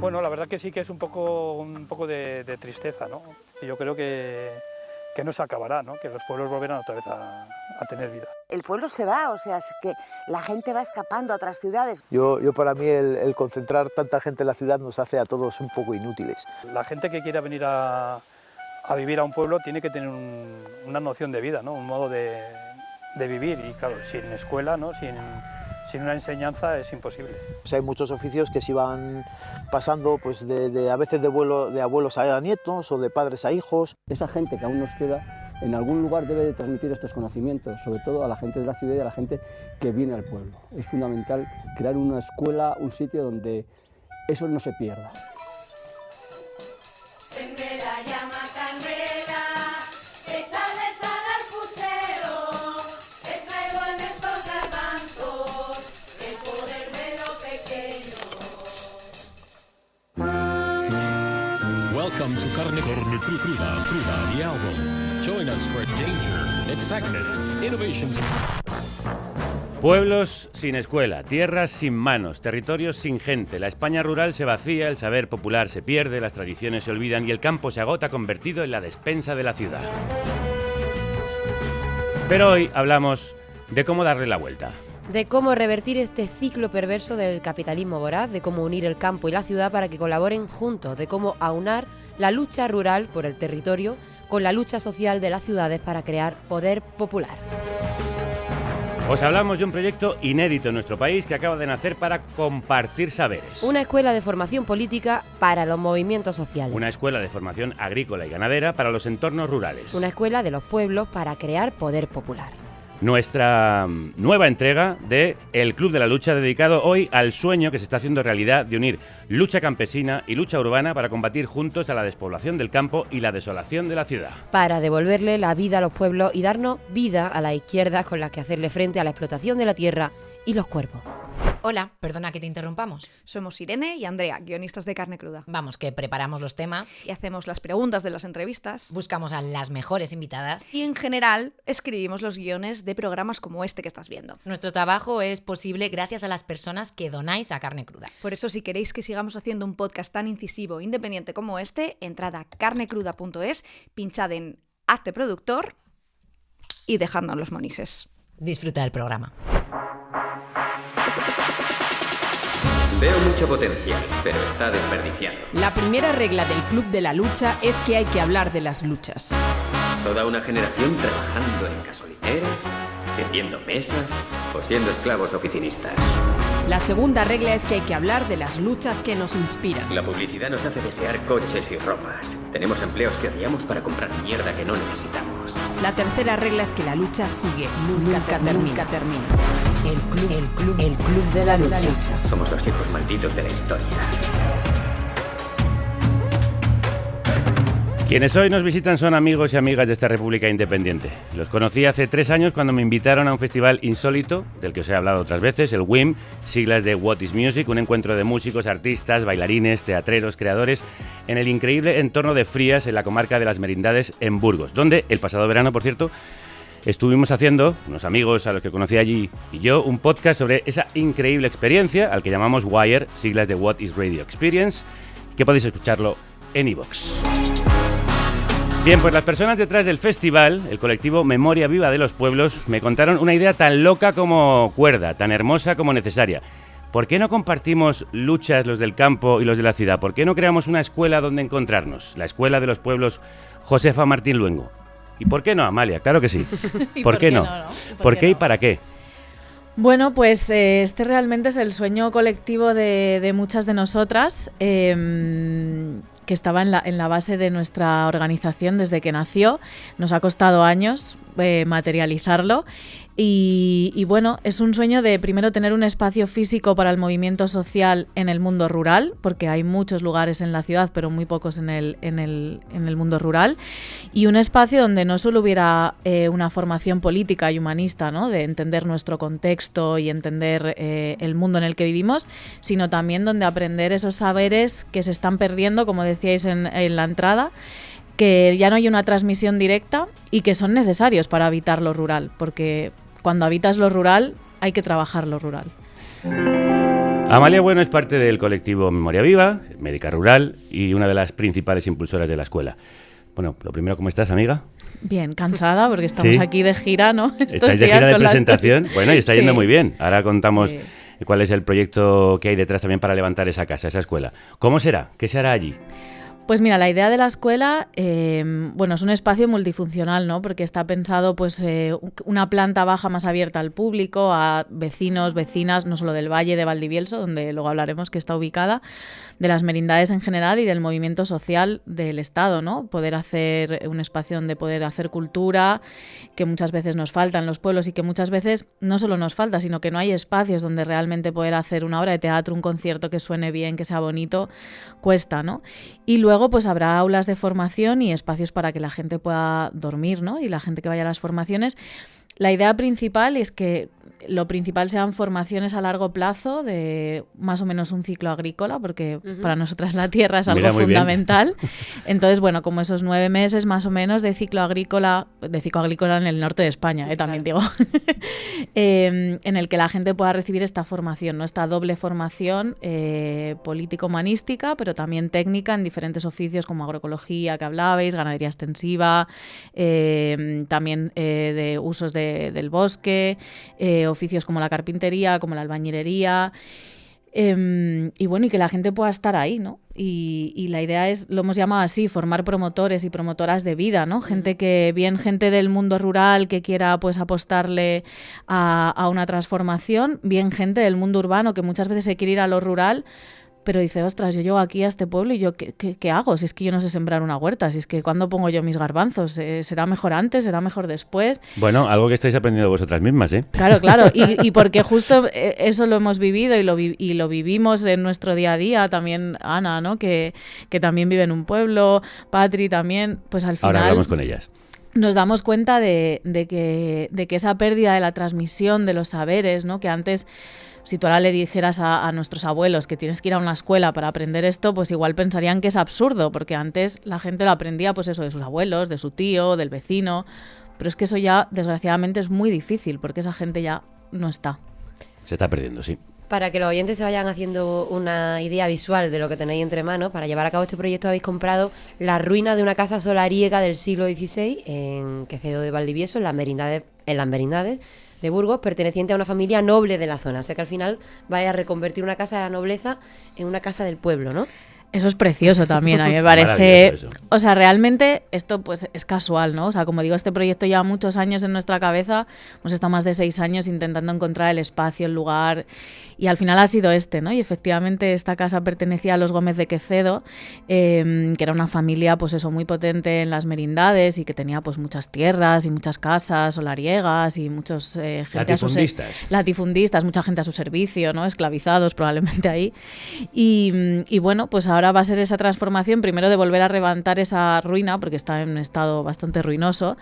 Bueno, la verdad que sí que es un poco de tristeza, ¿no? Y yo creo que no se acabará, ¿no? Que los pueblos volverán otra vez a tener vida. El pueblo se va, o sea, es que la gente va escapando a otras ciudades. Yo para mí el concentrar tanta gente en la ciudad nos hace a todos un poco inútiles. La gente que quiera venir a vivir a un pueblo tiene que tener una noción de vida, ¿no? Un modo de vivir, y claro, sin escuela, ¿no? Sin una enseñanza es imposible. O sea, hay muchos oficios que se van pasando pues a veces de abuelos a nietos o de padres a hijos. Esa gente que aún nos queda, en algún lugar debe de transmitir estos conocimientos, sobre todo a la gente de la ciudad y a la gente que viene al pueblo. Es fundamental crear una escuela, un sitio donde eso no se pierda. Welcome to Carne Cruda, the album. Join us for danger, excitement, innovations. Pueblos sin escuela, tierras sin manos, territorios sin gente. La España rural se vacía, el saber popular se pierde, las tradiciones se olvidan y el campo se agota convertido en la despensa de la ciudad. Pero hoy hablamos de cómo darle la vuelta. De cómo revertir este ciclo perverso del capitalismo voraz, de cómo unir el campo y la ciudad para que colaboren juntos, de cómo aunar la lucha rural por el territorio con la lucha social de las ciudades para crear poder popular. Os hablamos de un proyecto inédito en nuestro país que acaba de nacer para compartir saberes. Una escuela de formación política para los movimientos sociales. Una escuela de formación agrícola y ganadera para los entornos rurales. Una escuela de los pueblos para crear poder popular. Nuestra nueva entrega de El Club de la Lucha, dedicado hoy al sueño que se está haciendo realidad de unir lucha campesina y lucha urbana para combatir juntos a la despoblación del campo y la desolación de la ciudad. Para devolverle la vida a los pueblos y darnos vida a las izquierdas con las que hacerle frente a la explotación de la tierra y los cuerpos. Hola, perdona que te interrumpamos. Somos Irene y Andrea, guionistas de Carne Cruda. Vamos, que preparamos los temas y hacemos las preguntas de las entrevistas. Buscamos a las mejores invitadas. Y en general, escribimos los guiones de programas como este que estás viendo. Nuestro trabajo es posible gracias a las personas que donáis a Carne Cruda. Por eso, si queréis que sigamos haciendo un podcast tan incisivo e independiente como este, entrad a carnecruda.es, pinchad en Hazte productor y dejadnos los monises. Disfruta del programa. Veo mucho potencial, pero está desperdiciado. La primera regla del Club de la Lucha es que hay que hablar de las luchas. Toda una generación trabajando en gasolineras, sirviendo mesas o siendo esclavos oficinistas. La segunda regla es que hay que hablar de las luchas que nos inspiran. La publicidad nos hace desear coches y ropas. Tenemos empleos que odiamos para comprar mierda que no necesitamos. La tercera regla es que la lucha sigue, nunca termina. El club de la lucha. Somos los hijos malditos de la historia. Quienes hoy nos visitan son amigos y amigas de esta República Independiente. Los conocí hace 3 años cuando me invitaron a un festival insólito, del que os he hablado otras veces, el WIM, siglas de What is Music, un encuentro de músicos, artistas, bailarines, teatreros, creadores, en el increíble entorno de Frías, en la comarca de las Merindades, en Burgos, donde el pasado verano, por cierto, estuvimos haciendo, unos amigos a los que conocí allí y yo, un podcast sobre esa increíble experiencia, al que llamamos WIRE, siglas de What is Radio Experience, que podéis escucharlo en iVoox. Bien, pues las personas detrás del festival, el colectivo Memoria Viva de los Pueblos, me contaron una idea tan loca como cuerda, tan hermosa como necesaria. ¿Por qué no compartimos luchas los del campo y los de la ciudad? ¿Por qué no creamos una escuela donde encontrarnos? La escuela de los pueblos Josefa Martín Luengo. ¿Y por qué no, Amalia? Claro que sí. ¿Por qué no? ¿Por qué y para qué? Bueno, pues este realmente es el sueño colectivo de muchas de nosotras, que estaba en la base de nuestra organización desde que nació. Nos ha costado años materializarlo. Y bueno, es un sueño de primero tener un espacio físico para el movimiento social en el mundo rural, porque hay muchos lugares en la ciudad, pero muy pocos en el mundo rural, y un espacio donde no solo hubiera una formación política y humanista, ¿no?, de entender nuestro contexto y entender el mundo en el que vivimos, sino también donde aprender esos saberes que se están perdiendo, como decíais en la entrada, que ya no hay una transmisión directa y que son necesarios para habitar lo rural, porque cuando habitas lo rural hay que trabajar lo rural. Amalia Bueno es parte del colectivo Memoria Viva, médica rural y una de las principales impulsoras de la escuela. Bueno, lo primero, ¿cómo estás, amiga? Bien, cansada porque estamos aquí de gira, ¿no? ¿Estáis de gira de presentación? Bueno, y está yendo muy bien. Ahora contamos cuál es el proyecto que hay detrás también para levantar esa casa, esa escuela. ¿Cómo será? ¿Qué se hará allí? Pues mira, la idea de la escuela, bueno, es un espacio multifuncional, ¿no? Porque está pensado, pues, una planta baja más abierta al público, a vecinos, vecinas, no solo del Valle de Valdivielso, donde luego hablaremos que está ubicada, de las merindades en general y del movimiento social del Estado, ¿no? Poder hacer un espacio donde poder hacer cultura, que muchas veces nos falta en los pueblos y que muchas veces no solo nos falta, sino que no hay espacios donde realmente poder hacer una obra de teatro, un concierto que suene bien, que sea bonito, cuesta, ¿no? Y luego pues habrá aulas de formación y espacios para que la gente pueda dormir, ¿no? Y la gente que vaya a las formaciones. La idea principal es que lo principal sean formaciones a largo plazo de más o menos un ciclo agrícola, porque para nosotras la tierra es algo fundamental. Entonces, bueno, como esos 9 meses más o menos de ciclo agrícola en el norte de España, también digo, en el que la gente pueda recibir esta formación, ¿no? Esta doble formación político-humanística, pero también técnica en diferentes oficios como agroecología, que hablabais, ganadería extensiva, también de usos del bosque, oficios como la carpintería, como la albañilería, y bueno, y que la gente pueda estar ahí, ¿no? Y la idea es, lo hemos llamado así, formar promotores y promotoras de vida, ¿no? Gente del mundo rural que quiera pues apostarle a una transformación, bien gente del mundo urbano que muchas veces se quiere ir a lo rural, pero dice, ostras, yo llego aquí a este pueblo y yo ¿qué hago? Si es que yo no sé sembrar una huerta, si es que ¿cuándo pongo yo mis garbanzos? ¿Será mejor antes? ¿Será mejor después? Bueno, algo que estáis aprendiendo vosotras mismas, ¿eh? Claro, y porque justo eso lo hemos vivido y lo vivimos en nuestro día a día, también Ana, ¿no? Que también vive en un pueblo, Patri también, pues al final... Ahora hablamos con ellas. Nos damos cuenta de que esa pérdida de la transmisión de los saberes, ¿no? Que antes... Si tú ahora le dijeras a nuestros abuelos que tienes que ir a una escuela para aprender esto, pues igual pensarían que es absurdo, porque antes la gente lo aprendía pues eso de sus abuelos, de su tío, del vecino, pero es que eso ya desgraciadamente es muy difícil, porque esa gente ya no está. Se está perdiendo, sí. Para que los oyentes se vayan haciendo una idea visual de lo que tenéis entre manos, para llevar a cabo este proyecto habéis comprado la ruina de una casa solariega del siglo XVI en Quecedo de Valdivieso, en las merindades de Burgos, perteneciente a una familia noble de la zona. O sea que al final vais a reconvertir una casa de la nobleza en una casa del pueblo, ¿no? Eso es precioso también, a mí me parece. O sea, realmente esto pues es casual, ¿no? O sea, como digo, este proyecto lleva muchos años en nuestra cabeza, hemos estado más de 6 años intentando encontrar el espacio, el lugar, y al final ha sido ¿no? Y efectivamente esta casa pertenecía a los Gómez de Quecedo, que era una familia pues eso muy potente en las merindades y que tenía pues muchas tierras y muchas casas solariegas y muchos latifundistas, mucha gente a su servicio, ¿no? Esclavizados probablemente ahí. Y bueno, pues ahora va a ser esa transformación, primero de volver a levantar esa ruina, porque está en un estado bastante ruinoso,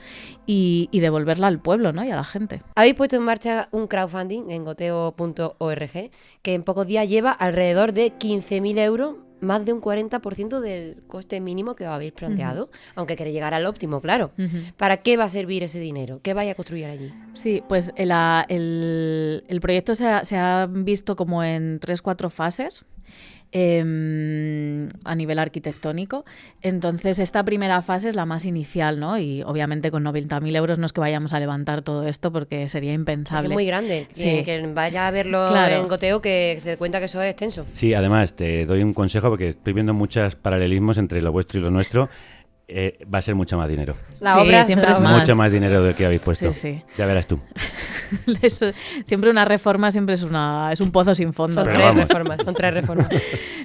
y devolverla al pueblo, ¿no? Y a la gente. Habéis puesto en marcha un crowdfunding en goteo.org que en pocos días lleva alrededor de 15.000 euros, más de un 40% del coste mínimo que os habéis planteado, aunque queréis llegar al óptimo, claro. ¿Para qué va a servir ese dinero? ¿Qué vais a construir allí? Sí, pues el proyecto se ha visto como en 3-4 fases. A nivel arquitectónico. Entonces esta primera fase es la más inicial, ¿no? Y obviamente con 90.000 euros no es que vayamos a levantar todo esto porque sería impensable. Es muy grande, sí. Que vaya a verlo en Goteo, que se dé cuenta que eso es extenso. Sí, además te doy un consejo porque estoy viendo muchos paralelismos entre lo vuestro y lo nuestro. Va a ser mucho más dinero. La obra siempre es más. Mucho más dinero del que habéis puesto. Sí. Ya verás tú. Eso, siempre una reforma siempre es un pozo sin fondo. Son tres reformas.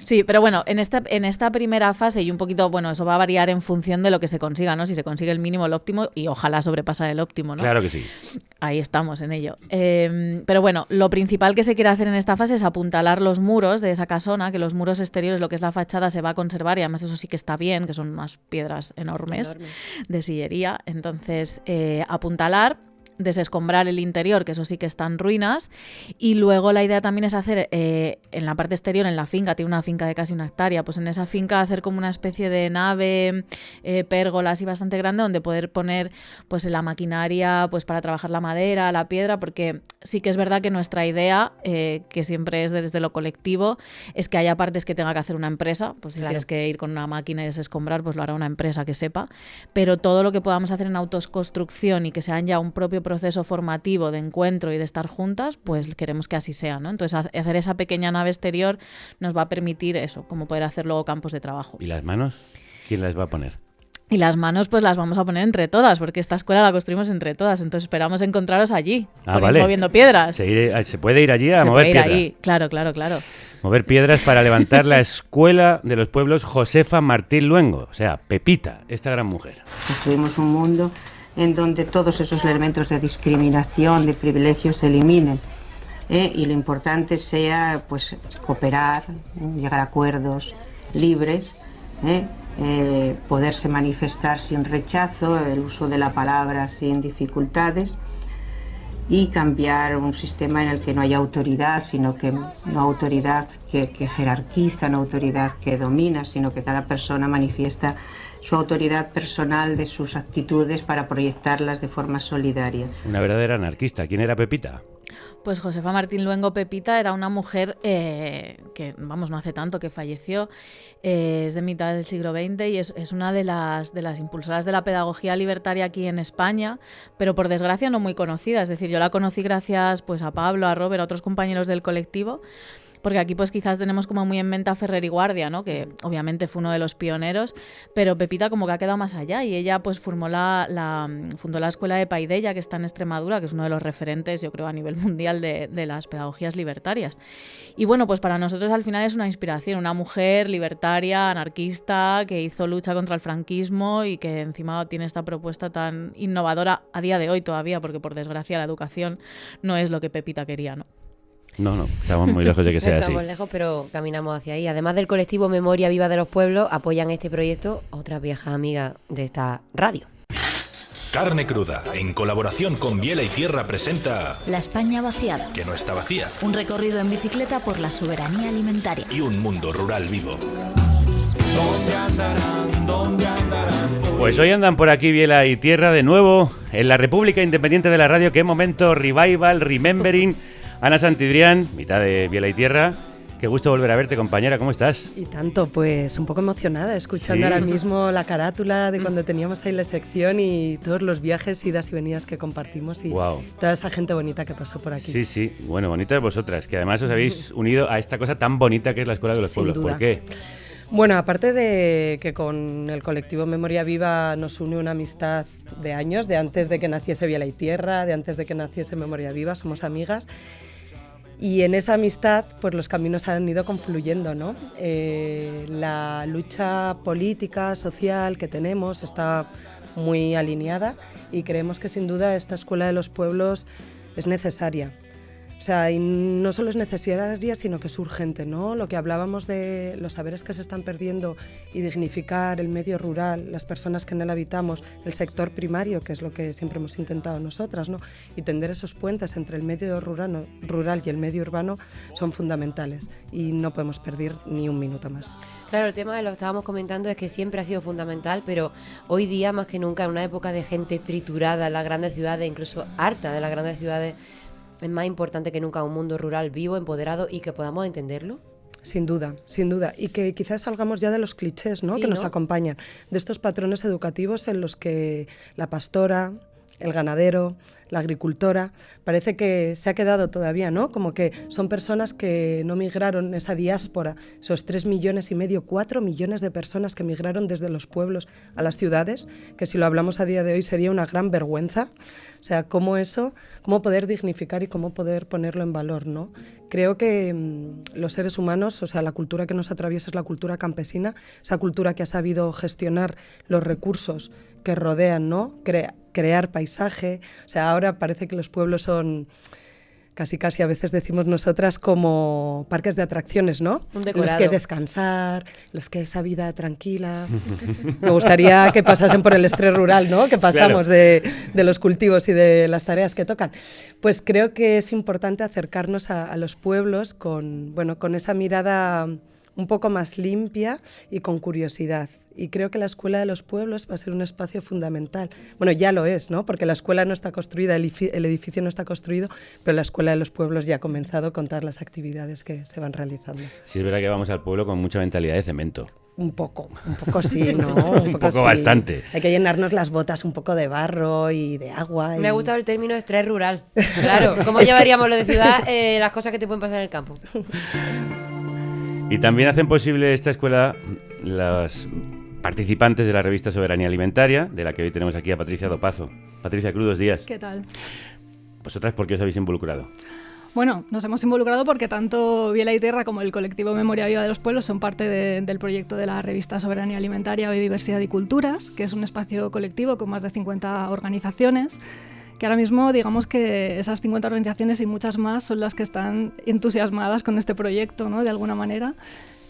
Sí, pero bueno, en esta primera fase y un poquito, bueno, eso va a variar en función de lo que se consiga, ¿no? Si se consigue el mínimo, el óptimo, y ojalá sobrepasar el óptimo, ¿no? Claro que sí. Ahí estamos en ello. Pero bueno, lo principal que se quiere hacer en esta fase es apuntalar los muros de esa casona, que los muros exteriores, lo que es la fachada, se va a conservar, y además eso sí que está bien, que son unas piedras enormes de sillería. Entonces, apuntalar, desescombrar el interior, que eso sí que está en ruinas, y luego la idea también es hacer en la parte exterior, en la finca, tiene una finca de casi 1 hectárea, pues en esa finca hacer como una especie de nave, pérgola así bastante grande, donde poder poner pues la maquinaria pues para trabajar la madera, la piedra, porque sí que es verdad que nuestra idea, que siempre es desde lo colectivo, es que haya partes que tenga que hacer una empresa, pues si tienes que ir con una máquina y desescombrar, pues lo hará una empresa que sepa, pero todo lo que podamos hacer en autoconstrucción y que sean ya un propio proceso formativo de encuentro y de estar juntas, pues queremos que así sea, ¿no? Entonces hacer esa pequeña nave exterior nos va a permitir eso, como poder hacer luego campos de trabajo. ¿Y las manos? ¿Quién las va a poner? Y las manos pues las vamos a poner entre todas, porque esta escuela la construimos entre todas, entonces esperamos encontraros allí, moviendo piedras. ¿Se puede ir allí a mover piedras? Ahí. Claro. Mover piedras para levantar la Escuela de los Pueblos Josefa Martín Luengo, o sea, Pepita, esta gran mujer. Construimos un mundo en donde todos esos elementos de discriminación, de privilegios se eliminen, y lo importante sea pues cooperar, llegar a acuerdos libres, poderse manifestar sin rechazo, el uso de la palabra sin dificultades, y cambiar un sistema en el que no haya autoridad, sino que no autoridad que jerarquiza, no autoridad que domina, sino que cada persona manifiesta su autoridad personal de sus actitudes para proyectarlas de forma solidaria. Una verdadera anarquista. ¿Quién era Pepita? Pues Josefa Martín Luengo Pepita era una mujer que, vamos, no hace tanto que falleció, es de mitad del siglo XX y es una de las impulsoras de la pedagogía libertaria aquí en España, pero por desgracia no muy conocida. Es decir, yo la conocí gracias pues a Pablo, a Robert, a otros compañeros del colectivo, porque aquí pues quizás tenemos como muy en mente a Ferrer y Guardia, ¿no? Que obviamente fue uno de los pioneros, pero Pepita como que ha quedado más allá y ella pues fundó la escuela de Paidella, que está en Extremadura, que es uno de los referentes, yo creo, a nivel mundial de las pedagogías libertarias. Y bueno, pues para nosotros al final es una inspiración, una mujer libertaria, anarquista, que hizo lucha contra el franquismo y que encima tiene esta propuesta tan innovadora a día de hoy todavía, porque por desgracia la educación no es lo que Pepita quería, ¿no? No, estamos muy lejos de que sea así. Estamos lejos, pero caminamos hacia ahí. Además del colectivo Memoria Viva de los Pueblos, apoyan este proyecto otras viejas amigas de esta radio. Carne Cruda, en colaboración con Biela y Tierra, presenta La España vaciada. Que no está vacía. Un recorrido en bicicleta por la soberanía alimentaria. Y un mundo rural vivo. ¿Dónde andarán? ¿Dónde andarán? Pues hoy andan por aquí Biela y Tierra de nuevo en la República Independiente de la Radio. Qué momento, revival, remembering. Ana Santidrián, mitad de Biela y Tierra. Qué gusto volver a verte, compañera. ¿Cómo estás? Y tanto, pues un poco emocionada, escuchando ¿Sí? ahora mismo la carátula de cuando teníamos ahí la sección y todos los viajes, idas y venidas que compartimos y toda esa gente bonita que pasó por aquí. Sí. Bueno, bonita de vosotras, que además os habéis unido a esta cosa tan bonita que es la Escuela de los Sin Pueblos. duda. ¿Por qué? Bueno, aparte de que con el colectivo Memoria Viva nos une una amistad de años, de antes de que naciese Biela y Tierra, de antes de que naciese Memoria Viva, somos amigas. Y en esa amistad, pues los caminos han ido confluyendo, ¿no? La lucha política, social que tenemos está muy alineada y creemos que sin duda esta Escuela de los Pueblos es necesaria. O sea, y no solo es necesaria, sino que es urgente, ¿no? Lo que hablábamos de los saberes que se están perdiendo y dignificar el medio rural, las personas que en él habitamos, el sector primario, que es lo que siempre hemos intentado nosotras, ¿no? Y tender esos puentes entre el medio rural y el medio urbano son fundamentales y no podemos perder ni un minuto más. Claro, el tema de lo que estábamos comentando es que siempre ha sido fundamental, pero hoy día más que nunca, en una época de gente triturada en las grandes ciudades, incluso harta de las grandes ciudades, es más importante que nunca un mundo rural vivo, empoderado y que podamos entenderlo. Sin duda, sin duda. Y que quizás salgamos ya de los clichés, ¿no? Sí, que nos ¿no? acompañan, de estos patrones educativos en los que la pastora, el ganadero, la agricultora, parece que se ha quedado todavía, ¿no? Como que son personas que no migraron, esa diáspora, esos 3,5 millones, 4 millones de personas que migraron desde los pueblos a las ciudades, que si lo hablamos a día de hoy sería una gran vergüenza. O sea, cómo poder dignificar y cómo poder ponerlo en valor, ¿no? Creo que los seres humanos, o sea, la cultura que nos atraviesa es la cultura campesina, esa cultura que ha sabido gestionar los recursos que rodean, ¿no? Crear paisaje. O sea, ahora parece que los pueblos son casi a veces decimos nosotras como parques de atracciones, ¿no? En los que descansar, los que esa vida tranquila. Me gustaría que pasasen por el estrés rural, ¿no? Que pasamos de los cultivos y de las tareas que tocan. Pues creo que es importante acercarnos a los pueblos con esa mirada un poco más limpia y con curiosidad. Y creo que la Escuela de los Pueblos va a ser un espacio fundamental. Bueno, ya lo es, ¿no? Porque la escuela no está construida, el edificio no está construido, pero la Escuela de los Pueblos ya ha comenzado con todas las actividades que se van realizando. Sí, es verdad que vamos al pueblo con mucha mentalidad de cemento. Un poco sí, ¿no? Un poco sí. Bastante. Hay que llenarnos las botas un poco de barro y de agua. Me ha gustado el término estrés rural. Claro, ¿cómo llevaríamos lo de ciudad las cosas que te pueden pasar en el campo? Y también hacen posible esta escuela las participantes de la revista Soberanía Alimentaria, de la que hoy tenemos aquí a Patricia Dopazo. Patricia, crudos días. ¿Qué tal? ¿Vosotras por qué os habéis involucrado? Bueno, nos hemos involucrado porque tanto Biela y Tierra como el colectivo Memoria Viva de los Pueblos son parte del proyecto de la revista Soberanía Alimentaria, Biodiversidad y Culturas, que es un espacio colectivo con más de 50 organizaciones, que ahora mismo digamos que esas 50 organizaciones y muchas más son las que están entusiasmadas con este proyecto, ¿no? De alguna manera.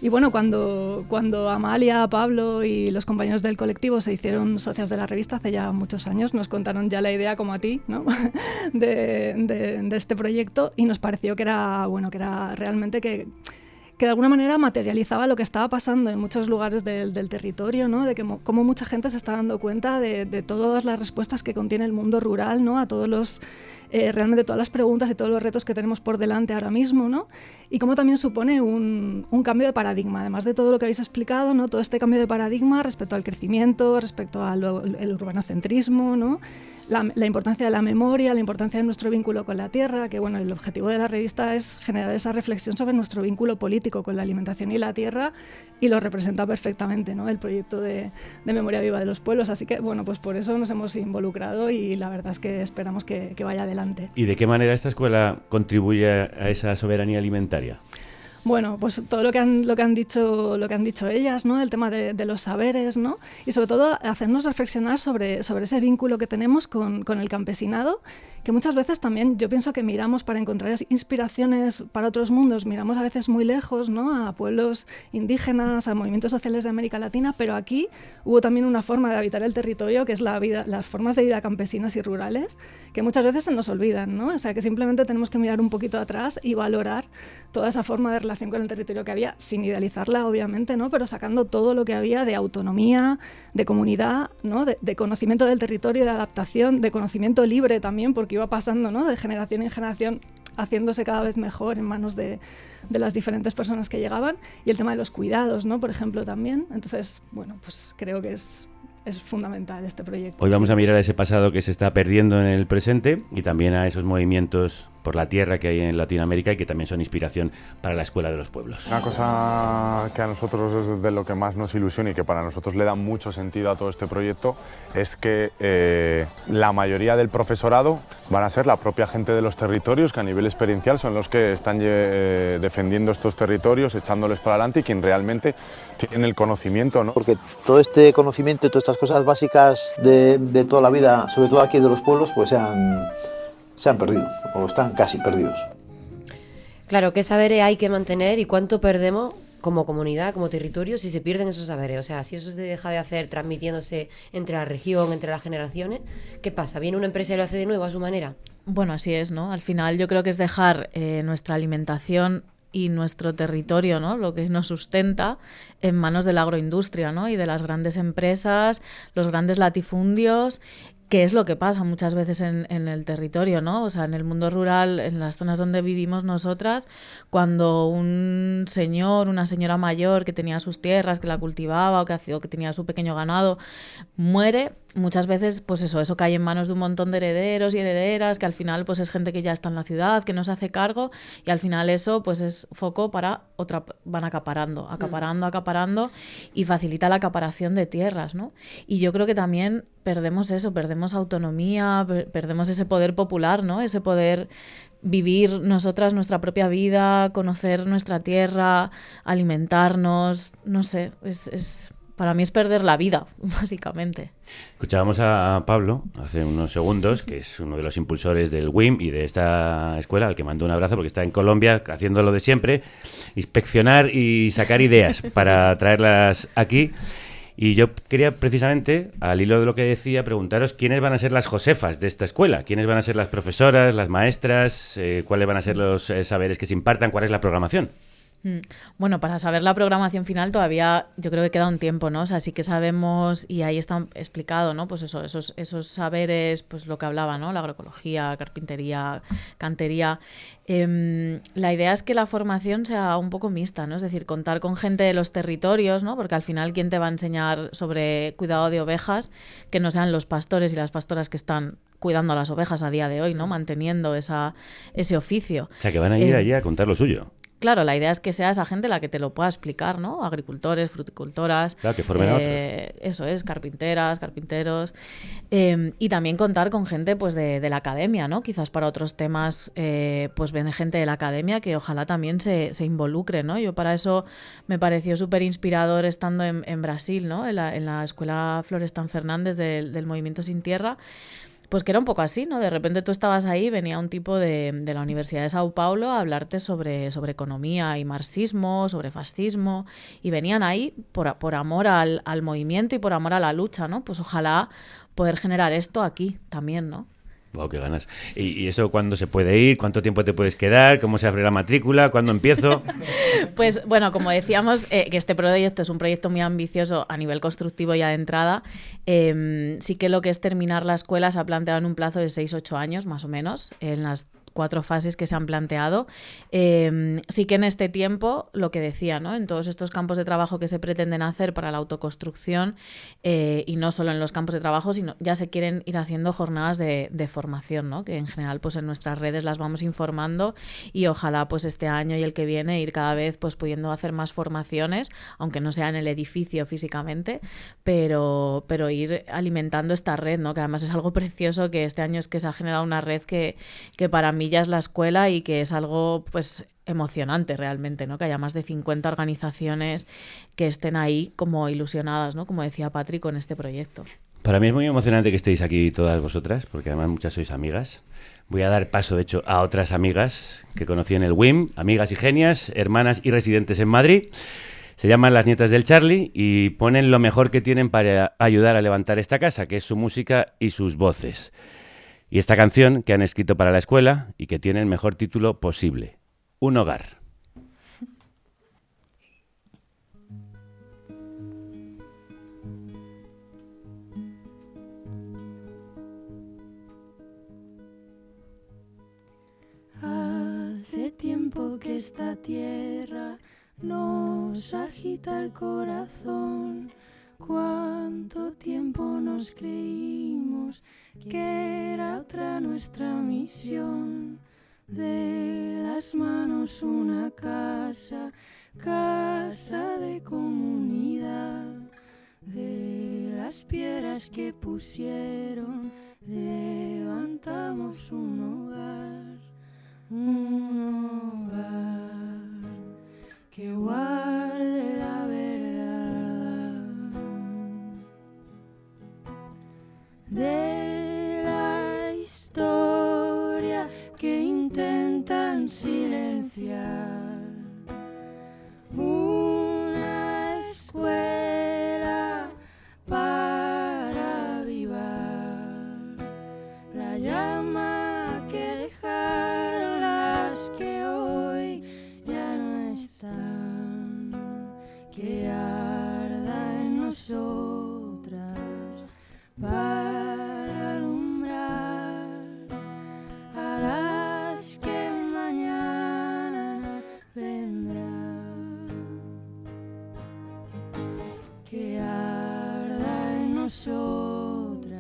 Y bueno, cuando Amalia, Pablo y los compañeros del colectivo se hicieron socias de la revista hace ya muchos años, nos contaron ya la idea, como a ti, ¿no? de este proyecto, y nos pareció que era realmente que de alguna manera materializaba lo que estaba pasando en muchos lugares del territorio, ¿no? De que cómo mucha gente se está dando cuenta de todas las respuestas que contiene el mundo rural, ¿no? A todos los realmente todas las preguntas y todos los retos que tenemos por delante ahora mismo, ¿no? Y cómo también supone un cambio de paradigma, además de todo lo que habéis explicado, ¿no? Todo este cambio de paradigma respecto al crecimiento, respecto al urbanocentrismo, ¿no? La importancia de la memoria, la importancia de nuestro vínculo con la tierra, que bueno, el objetivo de la revista es generar esa reflexión sobre nuestro vínculo político con la alimentación y la tierra, y lo representa perfectamente, ¿no? El proyecto de Memoria Viva de los Pueblos, así que bueno, pues por eso nos hemos involucrado y la verdad es que esperamos que vaya adelante. ¿Y de qué manera esta escuela contribuye a esa soberanía alimentaria? Bueno, pues todo lo que han dicho ellas, ¿no? El tema de los saberes, ¿no? Y sobre todo hacernos reflexionar sobre ese vínculo que tenemos con el campesinado, que muchas veces también yo pienso que miramos para encontrar inspiraciones para otros mundos, miramos a veces muy lejos, ¿no? A pueblos indígenas, a movimientos sociales de América Latina, pero aquí hubo también una forma de habitar el territorio, que es las formas de vida campesinas y rurales, que muchas veces se nos olvidan, ¿no? O sea, que simplemente tenemos que mirar un poquito atrás y valorar toda esa forma de relación con el territorio que había, sin idealizarla obviamente, ¿no? Pero sacando todo lo que había de autonomía, de comunidad, ¿no? De conocimiento del territorio, de adaptación, de conocimiento libre también, porque iba pasando, ¿no? De generación en generación, haciéndose cada vez mejor en manos de las diferentes personas que llegaban, y el tema de los cuidados, ¿no? Por ejemplo, también. Entonces, bueno, pues creo que es fundamental este proyecto. Hoy vamos a mirar a ese pasado que se está perdiendo en el presente y también a esos movimientos por la tierra que hay en Latinoamérica y que también son inspiración para la Escuela de los Pueblos. Una cosa que a nosotros es de lo que más nos ilusiona y que para nosotros le da mucho sentido a todo este proyecto es que la mayoría del profesorado van a ser la propia gente de los territorios, que a nivel experiencial son los que están defendiendo estos territorios, echándoles para adelante, y quien realmente tiene el conocimiento, ¿no? Porque todo este conocimiento y todas estas cosas básicas de toda la vida, sobre todo aquí de los pueblos, pues se han perdido o están casi perdidos. Claro, ¿qué saberes hay que mantener y cuánto perdemos como comunidad, como territorio, si se pierden esos saberes? O sea, si eso se deja de hacer transmitiéndose entre la región, entre las generaciones, ¿qué pasa? ¿Viene una empresa y lo hace de nuevo a su manera? Bueno, así es, ¿no? Al final yo creo que es dejar nuestra alimentación y nuestro territorio, ¿no? Lo que nos sustenta en manos de la agroindustria, ¿no? Y de las grandes empresas, los grandes latifundios, que es lo que pasa muchas veces en el territorio, ¿no? O sea, en el mundo rural, en las zonas donde vivimos nosotras, cuando un señor, una señora mayor que tenía sus tierras, que la cultivaba o que tenía su pequeño ganado, muere, muchas veces pues eso cae en manos de un montón de herederos y herederas, que al final pues es gente que ya está en la ciudad, que no se hace cargo, y al final eso pues es foco para otra, van acaparando y facilita la acaparación de tierras, ¿no? Y yo creo que también perdemos eso, perdemos autonomía, perdemos ese poder popular, ¿no? Ese poder vivir nosotras nuestra propia vida, conocer nuestra tierra, alimentarnos, no sé, es para mí es perder la vida, básicamente. Escuchábamos a Pablo hace unos segundos, que es uno de los impulsores del WIM y de esta escuela, al que mando un abrazo porque está en Colombia haciendo lo de siempre, inspeccionar y sacar ideas para traerlas aquí. Y yo quería precisamente, al hilo de lo que decía, preguntaros quiénes van a ser las Josefas de esta escuela, quiénes van a ser las profesoras, las maestras, cuáles van a ser los saberes que se impartan, cuál es la programación. Bueno, para saber la programación final todavía yo creo que queda un tiempo, ¿no? O sea, sí que sabemos, y ahí está explicado, ¿no? Pues eso, esos saberes, pues lo que hablaba, ¿no? La agroecología, carpintería, cantería. La idea es que la formación sea un poco mixta, ¿no? Es decir, contar con gente de los territorios, ¿no? Porque al final, ¿quién te va a enseñar sobre cuidado de ovejas? Que no sean los pastores y las pastoras que están cuidando a las ovejas a día de hoy, ¿no? Manteniendo ese oficio. O sea, que van a ir allí a contar lo suyo. Claro, la idea es que sea esa gente la que te lo pueda explicar, ¿no? Agricultores, fruticultoras. Claro, que formen a otros. Eso es, carpinteras, carpinteros. Y también contar con gente pues de la academia, ¿no? Quizás para otros temas, pues ven gente de la academia que ojalá también se involucre, ¿no? Yo para eso me pareció súper inspirador estando en Brasil, ¿no? En la Escuela Florestan Fernández del Movimiento Sin Tierra. Pues que era un poco así, ¿no? De repente tú estabas ahí, venía un tipo de la Universidad de Sao Paulo a hablarte sobre economía y marxismo, sobre fascismo, y venían ahí por amor al movimiento y por amor a la lucha, ¿no? Pues ojalá poder generar esto aquí también, ¿no? Wow, qué ganas. ¿Y eso cuándo se puede ir? ¿Cuánto tiempo te puedes quedar? ¿Cómo se abre la matrícula? ¿Cuándo empiezo? Pues bueno, como decíamos, que este proyecto es un proyecto muy ambicioso a nivel constructivo ya de entrada. Sí que lo que es terminar la escuela se ha planteado en un plazo de 6-8 años, más o menos, en las 4 fases que se han planteado. Sí que en este tiempo, lo que decía, ¿no? En todos estos campos de trabajo que se pretenden hacer para la autoconstrucción, y no solo en los campos de trabajo, sino ya se quieren ir haciendo jornadas de formación, ¿no? Que en general pues en nuestras redes las vamos informando, y ojalá pues este año y el que viene ir cada vez pues pudiendo hacer más formaciones, aunque no sea en el edificio físicamente, pero ir alimentando esta red, ¿no? Que además es algo precioso, que este año es que se ha generado una red que para mí ya es la escuela, y que es algo pues emocionante realmente, ¿no? Que haya más de 50 organizaciones que estén ahí como ilusionadas, ¿no? Como decía Patri, con este proyecto. Para mí es muy emocionante que estéis aquí todas vosotras, porque además muchas sois amigas. Voy a dar paso, de hecho, a otras amigas que conocí en el WIM, amigas y genias, hermanas y residentes en Madrid. Se llaman Las Nietas del Charlie y ponen lo mejor que tienen para ayudar a levantar esta casa, que es su música y sus voces. Y esta canción que han escrito para la escuela y que tiene el mejor título posible, Un hogar. Hace tiempo que esta tierra nos agita el corazón. Cuánto tiempo nos creímos que era otra nuestra misión. De las manos una casa, casa de comunidad. De las piedras que pusieron levantamos un hogar que guarde la verdad de la historia que intentan silenciar. Una escuela para avivar la llama que dejaron las que hoy ya no están, que arda en nosotras para alumbrar a las que mañana vendrán, que arda en nosotras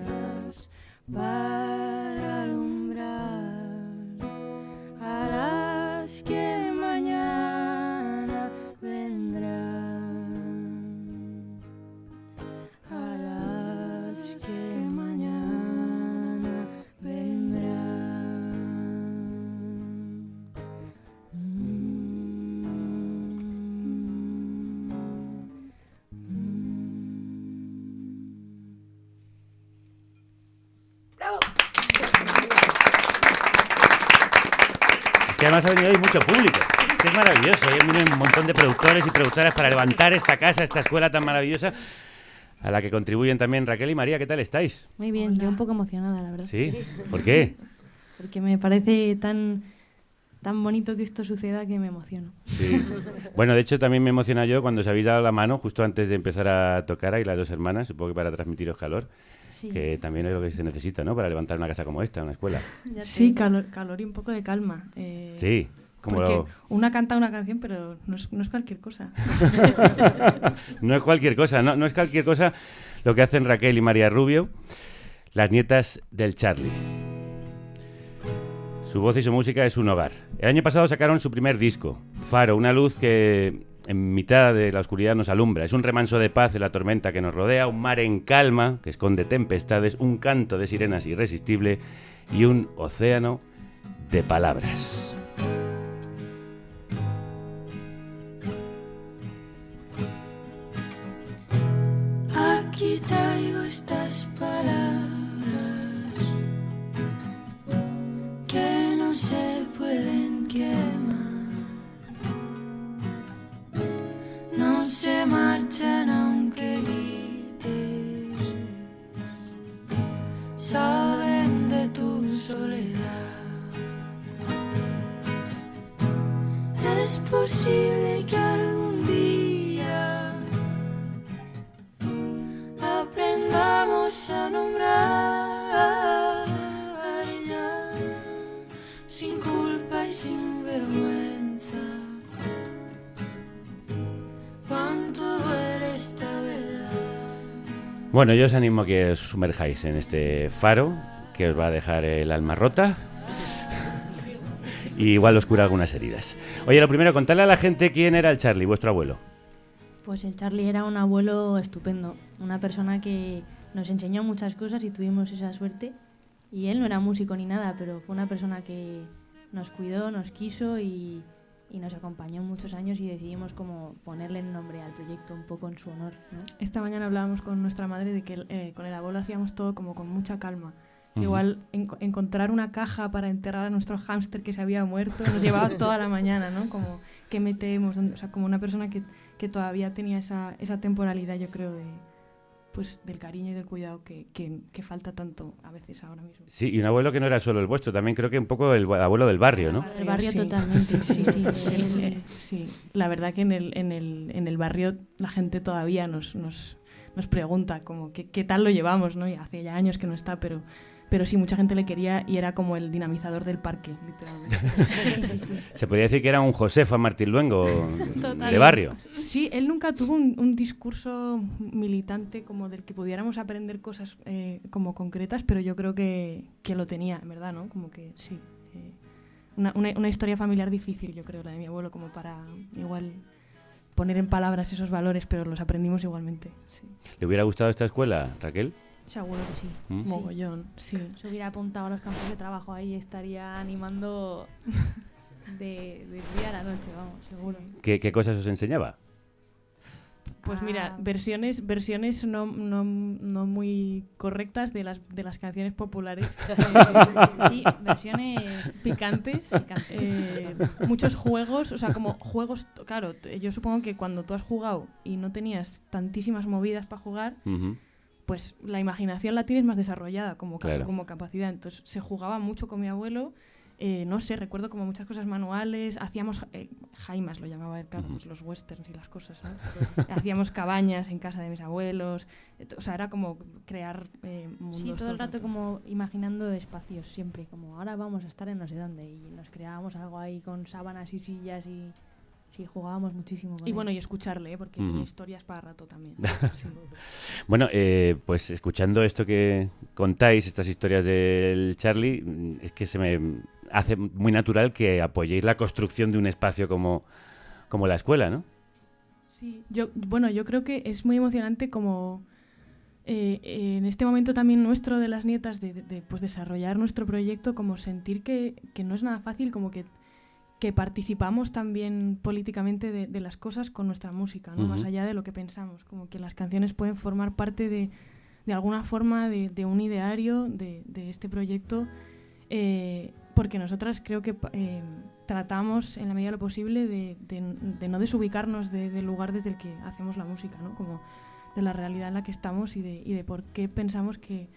para alumbrar a las que mañana vendrán. que además ha venido hoy mucho público. Es maravilloso. Hoy vienen un montón de productores y productoras para levantar esta casa, esta escuela tan maravillosa, a la que contribuyen también Raquel y María. ¿Qué tal estáis? Muy bien, yo un poco emocionada, la verdad. ¿Sí? ¿Por qué? Porque me parece tan bonito que esto suceda que me emociono. Sí. Bueno, de hecho también me emociona yo cuando os habéis dado la mano justo antes de empezar a tocar ahí las dos hermanas, supongo que para transmitiros calor, sí, que también es lo que se necesita, ¿no? Para levantar una casa como esta, una escuela. Sí, calor y un poco de calma. Sí. Porque una canta una canción, pero no es cualquier cosa. No es cualquier cosa, no es cualquier cosa lo que hacen Raquel y María Rubio, las nietas del Charly. Su voz y su música es un hogar. El año pasado sacaron su primer disco, Faro, una luz que en mitad de la oscuridad nos alumbra. Es un remanso de paz en la tormenta que nos rodea, un mar en calma que esconde tempestades, un canto de sirenas irresistible y un océano de palabras. Aquí traigo estas palabras que no se pueden quemar, no se marchan aunque grites, saben de tu soledad. Es posible que algún día aprendamos a nombrar ya, sin culpa y sin vergüenza, cuánto duele esta verdad. Bueno, yo os animo a que os sumerjáis en este faro que os va a dejar el alma rota y igual os cura algunas heridas. Oye, lo primero, contadle a la gente quién era el Charly, vuestro abuelo. Pues el Charly era un abuelo estupendo, una persona que nos enseñó muchas cosas y tuvimos esa suerte. Y él no era músico ni nada, pero fue una persona que nos cuidó, nos quiso y nos acompañó muchos años y decidimos como ponerle el nombre al proyecto un poco en su honor, ¿no? Esta mañana hablábamos con nuestra madre de que con el abuelo hacíamos todo como con mucha calma. Igual encontrar una caja para enterrar a nuestro hámster que se había muerto nos llevaba toda la mañana, ¿no? Como qué metemos, o sea, como una persona que todavía tenía esa temporalidad, yo creo, del cariño y del cuidado que falta tanto a veces ahora mismo. Sí, y un abuelo que no era solo el vuestro, también creo que un poco el abuelo del barrio, ¿no? El barrio sí. Totalmente, sí. Sí. La verdad que en el barrio la gente todavía nos pregunta como qué tal lo llevamos, ¿no? Y hace ya años que no está, pero sí, mucha gente le quería y era como el dinamizador del parque, literalmente. Sí. Se podría decir que era un Josefa Martín Luengo de barrio. Sí, él nunca tuvo un discurso militante como del que pudiéramos aprender cosas como concretas, pero yo creo que lo tenía, en verdad, ¿no? Como que sí. Una historia familiar difícil, yo creo, la de mi abuelo, como para igual poner en palabras esos valores, pero los aprendimos igualmente. Sí. ¿Le hubiera gustado esta escuela, Raquel? Seguro que sí. Mogollón, sí. Se hubiera apuntado a los campos de trabajo ahí, estaría animando de día a la noche, vamos, seguro. ¿Qué cosas os enseñaba? Pues mira, versiones no muy correctas de las canciones populares. Sí, versiones picantes. Muchos juegos, o sea, como juegos... Claro, yo supongo que cuando tú has jugado y no tenías tantísimas movidas para jugar... pues la imaginación la tienes más desarrollada como capacidad. Entonces se jugaba mucho con mi abuelo, no sé, recuerdo como muchas cosas manuales, hacíamos, jaimas lo llamaba él, claro, pues los westerns y las cosas, ¿no? Hacíamos cabañas en casa de mis abuelos, o sea, era como crear mundos. Sí, todo el rato como imaginando espacios siempre, como ahora vamos a estar en no sé dónde y nos creábamos algo ahí con sábanas y sillas y... Sí, jugábamos muchísimo con él. Bueno, y escucharle, porque tiene historias para rato también. Sí. Bueno, pues escuchando esto que contáis, estas historias del Charly, es que se me hace muy natural que apoyéis la construcción de un espacio como la escuela, ¿no? Sí, yo creo que es muy emocionante como en este momento también nuestro de las nietas de pues desarrollar nuestro proyecto, como sentir que no es nada fácil, como que participamos también políticamente de las cosas con nuestra música, ¿no? Más allá de lo que pensamos, como que las canciones pueden formar parte de alguna forma de un ideario de este proyecto, porque nosotras creo que tratamos, en la medida de lo posible, de no desubicarnos del lugar desde el que hacemos la música, ¿no? Como de la realidad en la que estamos y de por qué pensamos que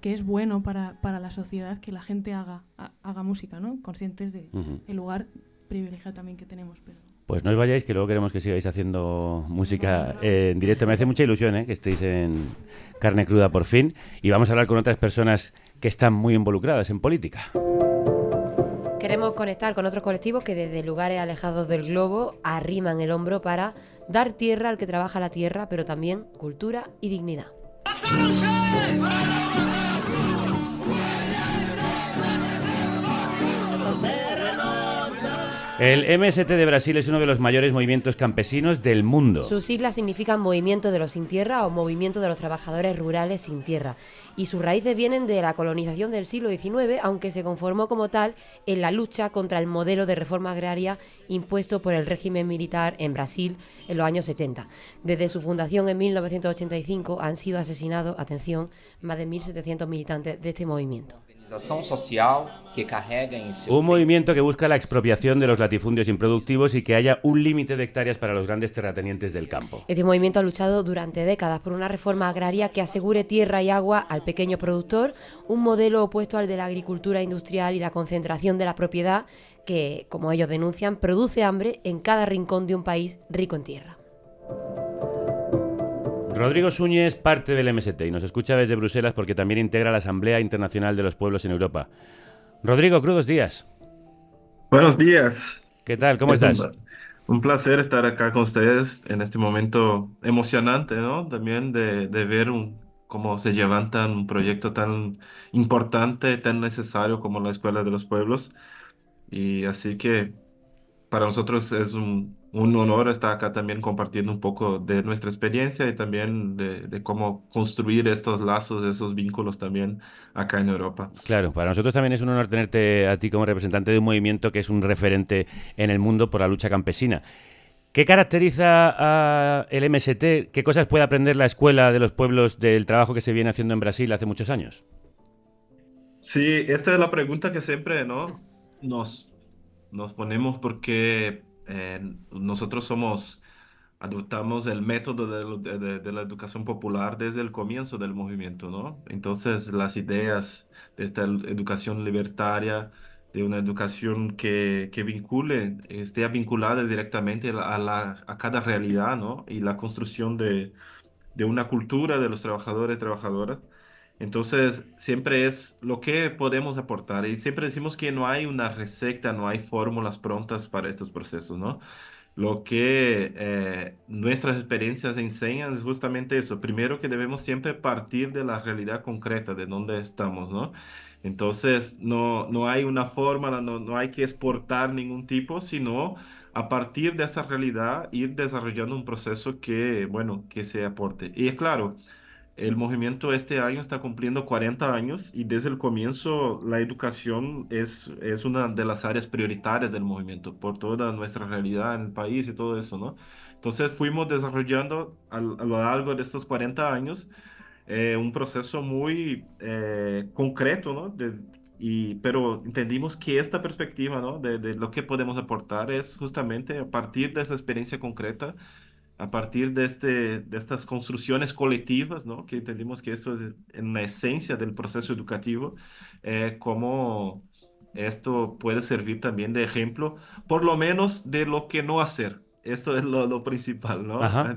es bueno para la sociedad que la gente haga música, ¿no? Conscientes del lugar privilegiado también que tenemos. Pero... Pues no os vayáis, que luego queremos que sigáis haciendo música en directo. Me hace mucha ilusión que estéis en Carne Cruda por fin. Y vamos a hablar con otras personas que están muy involucradas en política. Queremos conectar con otros colectivos que desde lugares alejados del globo arriman el hombro para dar tierra al que trabaja la tierra, pero también cultura y dignidad. El MST de Brasil es uno de los mayores movimientos campesinos del mundo. Sus siglas significan Movimiento de los Sin Tierra o Movimiento de los Trabajadores Rurales Sin Tierra. Y sus raíces vienen de la colonización del siglo XIX, aunque se conformó como tal en la lucha contra el modelo de reforma agraria impuesto por el régimen militar en Brasil en los años 70. Desde su fundación en 1985 han sido asesinados, atención, más de 1.700 militantes de este movimiento. Un movimiento que busca la expropiación de los latifundios improductivos y que haya un límite de hectáreas para los grandes terratenientes del campo. Este movimiento ha luchado durante décadas por una reforma agraria que asegure tierra y agua al pequeño productor, un modelo opuesto al de la agricultura industrial y la concentración de la propiedad que, como ellos denuncian, produce hambre en cada rincón de un país rico en tierra. Rodrigo Suñé es parte del MST y nos escucha desde Bruselas porque también integra la Asamblea Internacional de los Pueblos en Europa. Rodrigo, crudos días. Buenos días. ¿Qué tal? ¿Cómo estás? Un placer estar acá con ustedes en este momento emocionante, ¿no? También de ver cómo se levanta un proyecto tan importante, tan necesario como la Escuela de los Pueblos. Y así que para nosotros es un honor estar acá también compartiendo un poco de nuestra experiencia y también de cómo construir estos lazos, esos vínculos también acá en Europa. Claro, para nosotros también es un honor tenerte a ti como representante de un movimiento que es un referente en el mundo por la lucha campesina. ¿Qué caracteriza a el MST? ¿Qué cosas puede aprender la Escuela de los Pueblos del trabajo que se viene haciendo en Brasil hace muchos años? Sí, esta es la pregunta que siempre, ¿no? nos ponemos porque nosotros adoptamos el método de la educación popular desde el comienzo del movimiento, ¿no? Entonces, las ideas de esta educación libertaria, de una educación que esté vinculada directamente a cada realidad, ¿no? Y la construcción de una cultura de los trabajadores y trabajadoras. Entonces, siempre es lo que podemos aportar. Y siempre decimos que no hay una receta, no hay fórmulas prontas para estos procesos, ¿no? Lo que nuestras experiencias enseñan es justamente eso. Primero, que debemos siempre partir de la realidad concreta, de donde estamos, ¿no? Entonces, no hay una fórmula, no hay que exportar ningún tipo, sino a partir de esa realidad ir desarrollando un proceso que se aporte. Y es claro, el movimiento este año está cumpliendo 40 años y desde el comienzo la educación es una de las áreas prioritarias del movimiento por toda nuestra realidad en el país y todo eso, ¿no? Entonces fuimos desarrollando a lo largo de estos 40 años un proceso muy concreto, ¿no? Pero entendimos que esta perspectiva, ¿no? de lo que podemos aportar es justamente a partir de esa experiencia concreta, a partir de estas construcciones colectivas, ¿no? Que entendimos que eso es en la esencia del proceso educativo, cómo esto puede servir también de ejemplo, por lo menos de lo que no hacer. Esto es lo principal, ¿no? Ajá.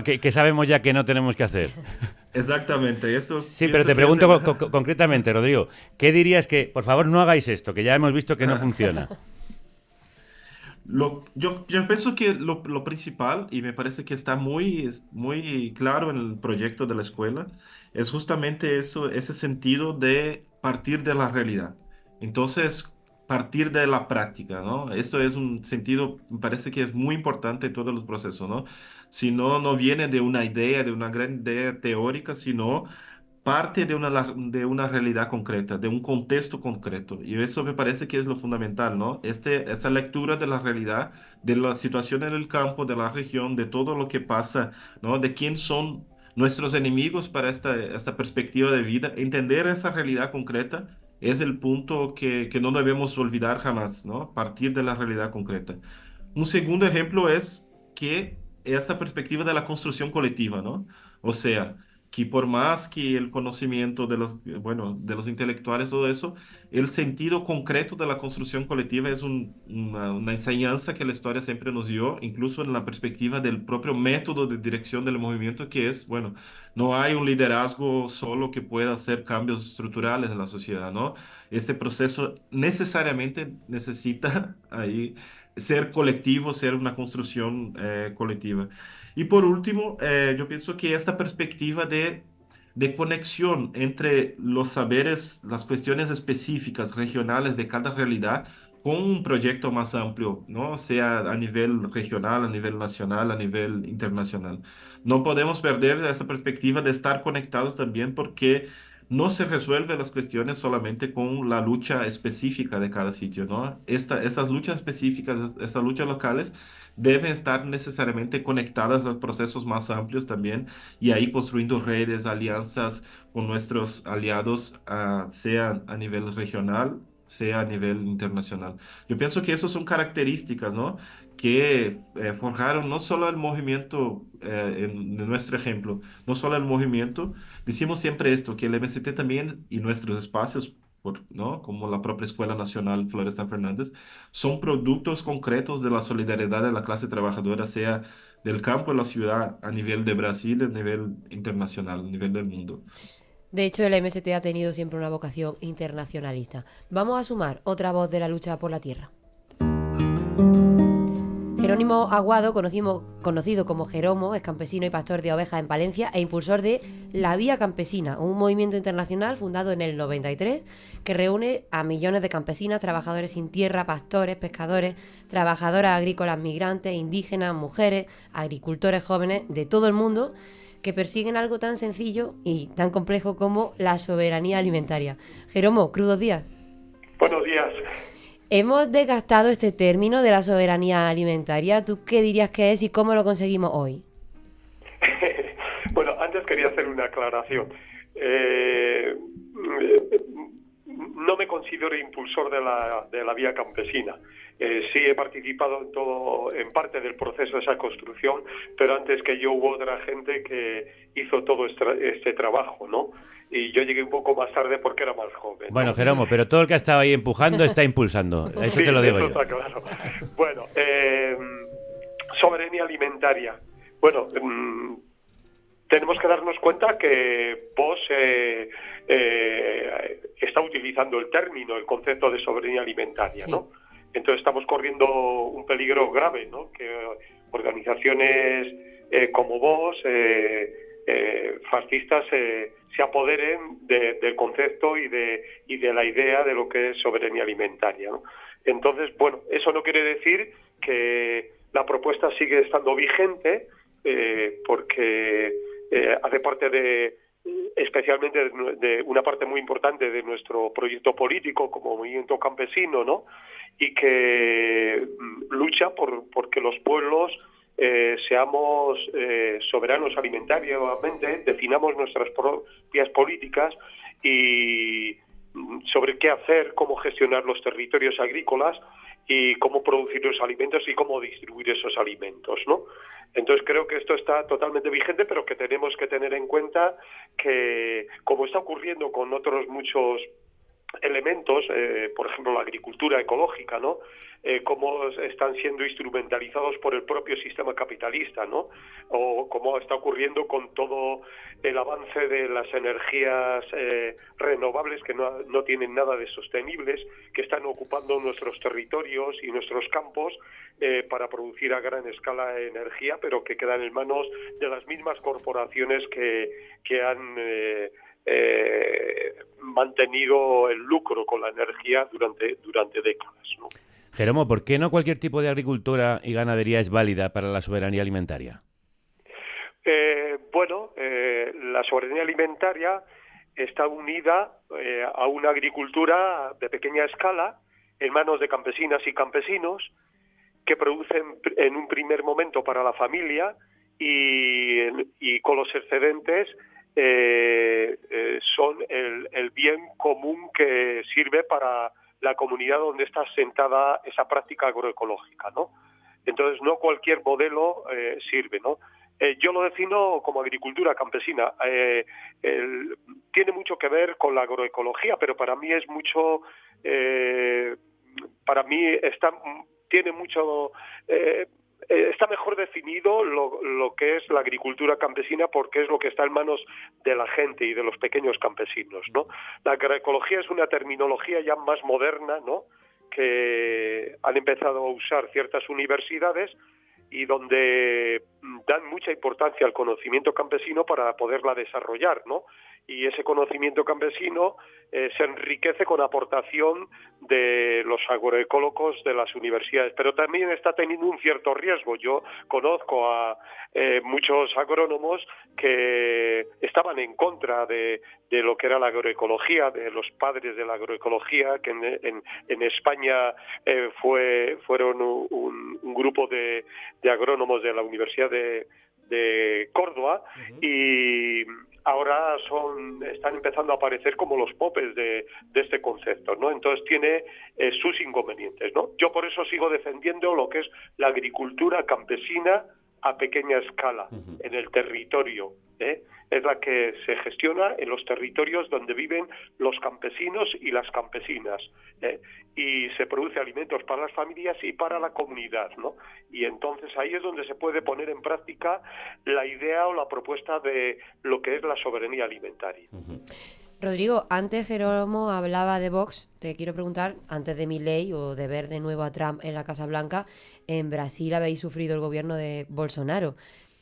Que sabemos ya que no tenemos que hacer. Exactamente. Eso sí, pero te pregunto concretamente, Rodrigo, ¿qué dirías que, por favor, no hagáis esto, que ya hemos visto que no funciona? Yo pienso que lo principal, y me parece que está muy claro en el proyecto de la escuela, es justamente ese sentido de partir de la realidad. Entonces, partir de la práctica, ¿no? Eso es un sentido, me parece que es muy importante en todos los procesos, ¿no? Si no viene de una idea, de una gran idea teórica, sino parte de una realidad concreta, de un contexto concreto. Y eso me parece que es lo fundamental, ¿no? Esta lectura de la realidad, de la situación en el campo, de la región, de todo lo que pasa, ¿no? De quién son nuestros enemigos para esta perspectiva de vida, entender esa realidad concreta es el punto que no debemos olvidar jamás, ¿no? Partir de la realidad concreta. Un segundo ejemplo es que esta perspectiva de la construcción colectiva, ¿no? O sea, que por más que el conocimiento de los, bueno, de los intelectuales, todo eso, el sentido concreto de la construcción colectiva es una enseñanza que la historia siempre nos dio, incluso en la perspectiva del propio método de dirección del movimiento, que es, bueno, no hay un liderazgo solo que pueda hacer cambios estructurales en la sociedad, ¿no? Este proceso necesariamente necesita ahí ser colectivo, ser una construcción colectiva. Y por último, yo pienso que esta perspectiva de conexión entre los saberes, las cuestiones específicas, regionales de cada realidad, con un proyecto más amplio, ¿no? Sea a nivel regional, a nivel nacional, a nivel internacional. No podemos perder esta perspectiva de estar conectados también porque no se resuelven las cuestiones solamente con la lucha específica de cada sitio, ¿no? Estas luchas específicas, estas luchas locales deben estar necesariamente conectadas a procesos más amplios también y ahí construyendo redes, alianzas con nuestros aliados, sea a nivel regional, sea a nivel internacional. Yo pienso que esas son características, ¿no? Que forjaron no solo el movimiento, en nuestro ejemplo, no solo el movimiento, decimos siempre esto, que el MST también y nuestros espacios, ¿no? Como la propia Escuela Nacional Florestan Fernández, son productos concretos de la solidaridad de la clase trabajadora, sea del campo a la ciudad, a nivel de Brasil, a nivel internacional, a nivel del mundo. De hecho, el MST ha tenido siempre una vocación internacionalista. Vamos a sumar otra voz de la lucha por la tierra. Jerónimo Aguado, conocido como Jeromo, es campesino y pastor de ovejas en Palencia e impulsor de La Vía Campesina, un movimiento internacional fundado en el 93 que reúne a millones de campesinas, trabajadores sin tierra, pastores, pescadores, trabajadoras agrícolas migrantes, indígenas, mujeres, agricultores jóvenes de todo el mundo que persiguen algo tan sencillo y tan complejo como la soberanía alimentaria. Jeromo, crudos días. Buenos días. Hemos desgastado este término de la soberanía alimentaria. ¿Tú qué dirías que es y cómo lo conseguimos hoy? Bueno, antes quería hacer una aclaración. No me considero impulsor de la vía campesina. Sí he participado en parte del proceso de esa construcción, pero antes que yo hubo otra gente que hizo todo este trabajo, ¿no? Y yo llegué un poco más tarde porque era más joven, ¿no? Bueno, Jeromo, pero todo el que ha estado ahí empujando está impulsando. Eso sí, te lo digo yo. Está claro. Bueno, soberanía alimentaria. Bueno, tenemos que darnos cuenta que vos está utilizando el término, el concepto de soberanía alimentaria, ¿no? Sí. Entonces estamos corriendo un peligro grave, ¿no? Que organizaciones como vos, fascistas, se apoderen del concepto y de la idea de lo que es soberanía alimentaria, ¿no? Entonces, bueno, eso no quiere decir que la propuesta sigue estando vigente, porque hace parte especialmente de una parte muy importante de nuestro proyecto político como movimiento campesino, ¿no? Y que lucha porque los pueblos seamos soberanos alimentariamente, definamos nuestras propias políticas y sobre qué hacer, cómo gestionar los territorios agrícolas y cómo producir los alimentos y cómo distribuir esos alimentos, ¿no? Entonces creo que esto está totalmente vigente, pero que tenemos que tener en cuenta que, como está ocurriendo con otros muchos elementos, por ejemplo la agricultura ecológica, ¿no? Cómo están siendo instrumentalizados por el propio sistema capitalista, ¿no? O cómo está ocurriendo con todo el avance de las energías renovables que no tienen nada de sostenibles, que están ocupando nuestros territorios y nuestros campos para producir a gran escala energía, pero que quedan en manos de las mismas corporaciones que han mantenido el lucro con la energía durante décadas, ¿no? Jeromo, ¿por qué no cualquier tipo de agricultura y ganadería es válida para la soberanía alimentaria? La soberanía alimentaria está unida a una agricultura de pequeña escala en manos de campesinas y campesinos que producen en un primer momento para la familia y con los excedentes son el bien común que sirve para la comunidad donde está asentada esa práctica agroecológica, ¿no? Entonces, no cualquier modelo sirve, ¿no? Yo lo defino como agricultura campesina. Tiene mucho que ver con la agroecología, pero para mí es mucho... para mí tiene mucho... está mejor definido lo que es la agricultura campesina, porque es lo que está en manos de la gente y de los pequeños campesinos, ¿no? La agroecología es una terminología ya más moderna, ¿no?, que han empezado a usar ciertas universidades y donde dan mucha importancia al conocimiento campesino para poderla desarrollar, ¿no? Y ese conocimiento campesino se enriquece con aportación de los agroecólogos de las universidades, pero también está teniendo un cierto riesgo. Yo conozco a muchos agrónomos que estaban en contra de lo que era la agroecología, de los padres de la agroecología, que en España fueron un grupo de agrónomos de la Universidad de Córdoba, y ahora están empezando a aparecer como los popes de este concepto, ¿no? Entonces tiene sus inconvenientes, ¿no? Yo por eso sigo defendiendo lo que es la agricultura campesina a pequeña escala, en el territorio, es la que se gestiona en los territorios donde viven los campesinos y las campesinas, y se produce alimentos para las familias y para la comunidad, ¿no? Y entonces ahí es donde se puede poner en práctica la idea o la propuesta de lo que es la soberanía alimentaria. Rodrigo, antes Jerónimo hablaba de Vox. Te quiero preguntar, antes de Milei o de ver de nuevo a Trump en la Casa Blanca, en Brasil habéis sufrido el gobierno de Bolsonaro.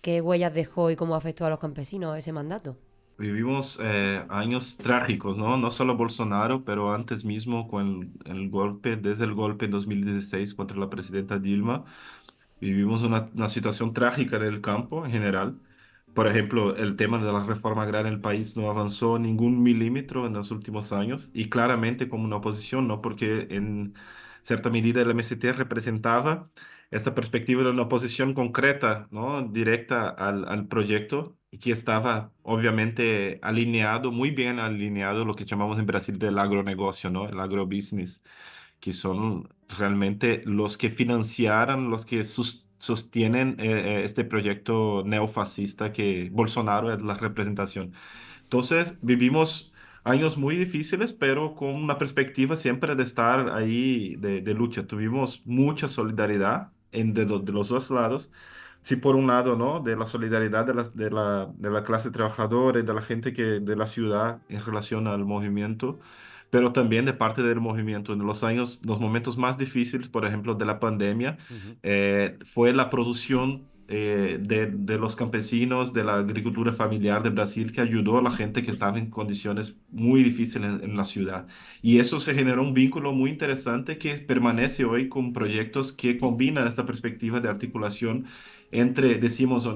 ¿Qué huellas dejó y cómo afectó a los campesinos ese mandato? Vivimos años trágicos, ¿no? No solo Bolsonaro, pero antes mismo con el golpe, desde el golpe en 2016 contra la presidenta Dilma, vivimos una situación trágica del campo en general. Por ejemplo, el tema de la reforma agraria en el país no avanzó ningún milímetro en los últimos años, y claramente como una oposición, ¿no? Porque en cierta medida el MST representaba esta perspectiva de una oposición concreta, ¿no?, directa al proyecto, y que estaba obviamente alineado, muy bien alineado, lo que llamamos en Brasil del agronegocio, ¿no?, el agrobusiness, que son realmente los que financiaron, los que sostienen este proyecto neofascista que Bolsonaro es la representación. Entonces, vivimos años muy difíciles, pero con una perspectiva siempre de estar ahí de lucha. Tuvimos mucha solidaridad de los dos lados. Sí, por un lado, ¿no?, de la solidaridad de la clase trabajadora y de la gente de la ciudad en relación al movimiento, pero también de parte del movimiento. En los momentos más difíciles, por ejemplo, de la pandemia, fue la producción de los campesinos, de la agricultura familiar de Brasil, que ayudó a la gente que estaba en condiciones muy difíciles en la ciudad. Y eso se generó un vínculo muy interesante que permanece hoy con proyectos que combinan esta perspectiva de articulación entre, decimos,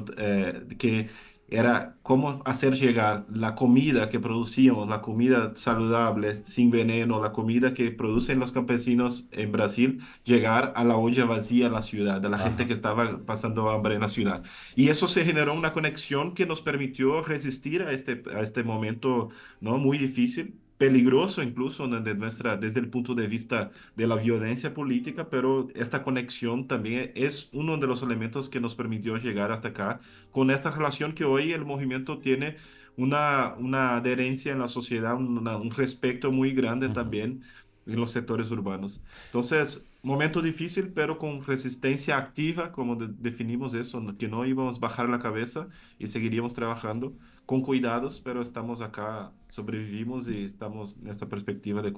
que era cómo hacer llegar la comida que producíamos, la comida saludable, sin veneno, la comida que producen los campesinos en Brasil, llegar a la olla vacía en la ciudad, de la gente que estaba pasando hambre en la ciudad. Y eso se generó una conexión que nos permitió resistir a este momento, ¿no?, muy difícil, peligroso incluso desde el punto de vista de la violencia política, pero esta conexión también es uno de los elementos que nos permitió llegar hasta acá, con esta relación que hoy el movimiento tiene una adherencia en la sociedad, un respeto muy grande también en los sectores urbanos. Entonces, momento difícil, pero con resistencia activa, como definimos eso, que no íbamos a bajar la cabeza y seguiríamos trabajando con cuidados, pero estamos acá, sobrevivimos y estamos en esta perspectiva de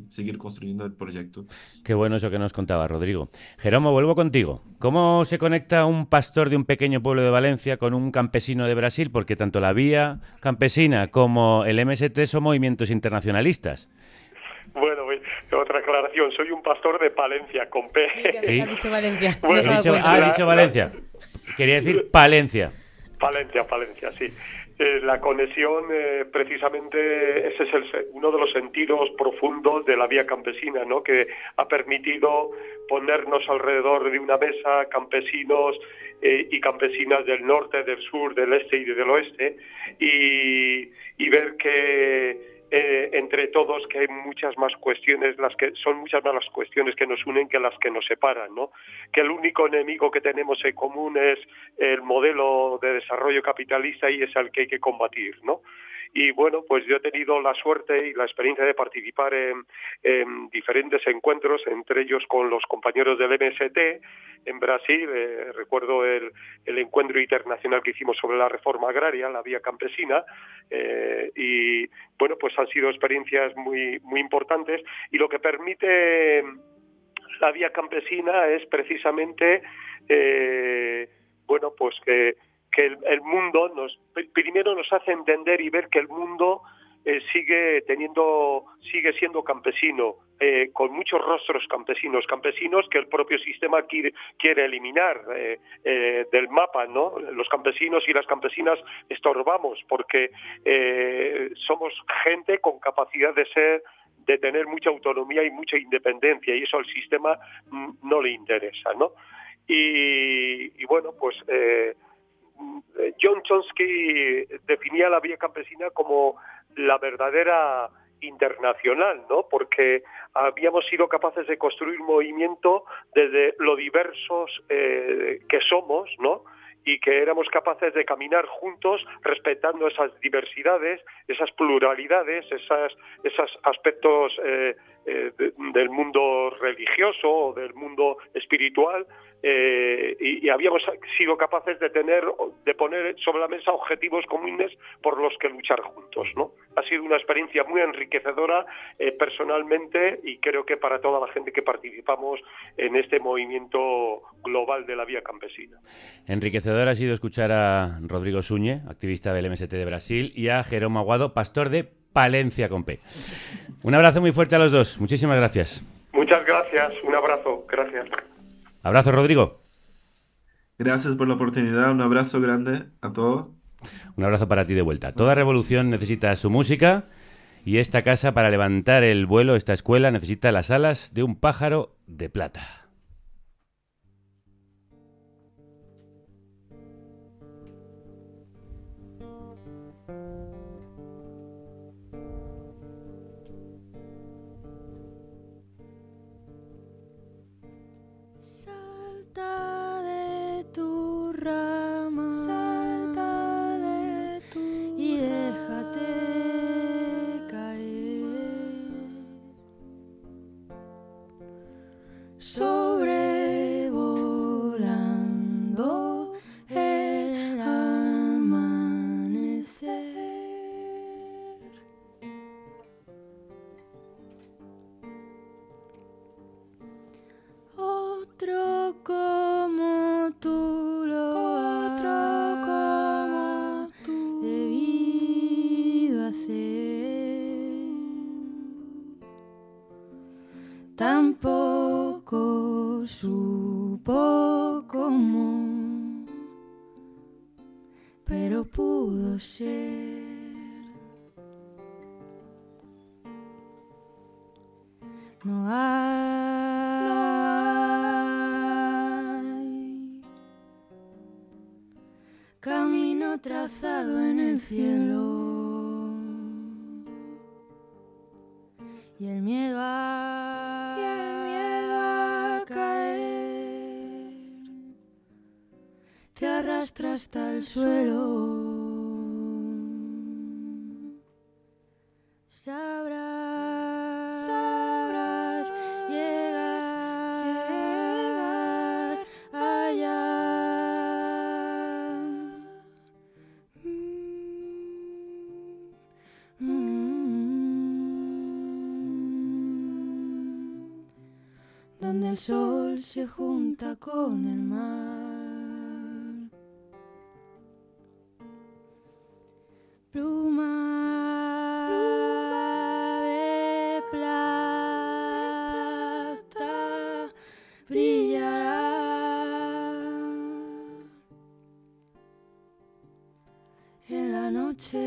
seguir construyendo el proyecto. Qué bueno eso que nos contaba, Rodrigo. Jerónimo, vuelvo contigo. ¿Cómo se conecta un pastor de un pequeño pueblo de Valencia con un campesino de Brasil? Porque tanto la Vía Campesina como el MST son movimientos internacionalistas. Bueno, otra aclaración, soy un pastor de Palencia, con P. Sí, ha dicho Valencia. Bueno, ha dicho Valencia. Quería decir Palencia. Palencia, sí. La conexión, precisamente, ese es uno de los sentidos profundos de la Vía Campesina, ¿no?, que ha permitido ponernos alrededor de una mesa, campesinos y campesinas del norte, del sur, del este y del oeste, y ver que entre todos que hay muchas más cuestiones, son muchas más las cuestiones que nos unen que las que nos separan, ¿no? Que el único enemigo que tenemos en común es el modelo de desarrollo capitalista y es el que hay que combatir, ¿no? Y bueno, pues yo he tenido la suerte y la experiencia de participar en diferentes encuentros, entre ellos con los compañeros del MST en Brasil. Recuerdo el encuentro internacional que hicimos sobre la reforma agraria, la vía campesina, y bueno, pues han sido experiencias muy, muy importantes, y lo que permite la vía campesina es precisamente, bueno, pues que el mundo primero nos hace entender y ver que el mundo sigue siendo campesino, con muchos rostros campesinos que el propio sistema quiere eliminar del mapa, ¿no? Los campesinos y las campesinas estorbamos porque somos gente con capacidad de tener mucha autonomía y mucha independencia, y eso al sistema no le interesa, ¿no? Y bueno, pues John Chomsky definía la vía campesina como la verdadera internacional, ¿no? Porque habíamos sido capaces de construir un movimiento desde lo diversos que somos, ¿no? Y que éramos capaces de caminar juntos respetando esas diversidades, esas pluralidades, esos aspectos del mundo religioso o del mundo espiritual, y habíamos sido capaces de poner sobre la mesa objetivos comunes por los que luchar juntos, ¿no? Ha sido una experiencia muy enriquecedora personalmente, y creo que para toda la gente que participamos en este movimiento global de la vía campesina. Enriquecedor ha sido escuchar a Rodrigo Suñé, activista del MST de Brasil, y a Jerome Aguado, pastor de Palencia con P. Un abrazo muy fuerte a los dos. Muchísimas gracias. Muchas gracias. Un abrazo. Gracias. Abrazo, Rodrigo. Gracias por la oportunidad. Un abrazo grande a todos. Un abrazo para ti de vuelta. Toda revolución necesita su música, y esta casa, para levantar el vuelo, esta escuela, necesita las alas de un pájaro de plata. Salta de tu rama, salta de tu y déjate caer, sobrevolando el amanecer. Otro como tú debido hacer, tampoco supo cómo, pero pudo ser. No hay camino trazado en el cielo, y el miedo a caer te arrastra hasta el suelo. Sabrás llegar allá. Donde el sol se junta con el mar. Pluma de plata brillará en la noche,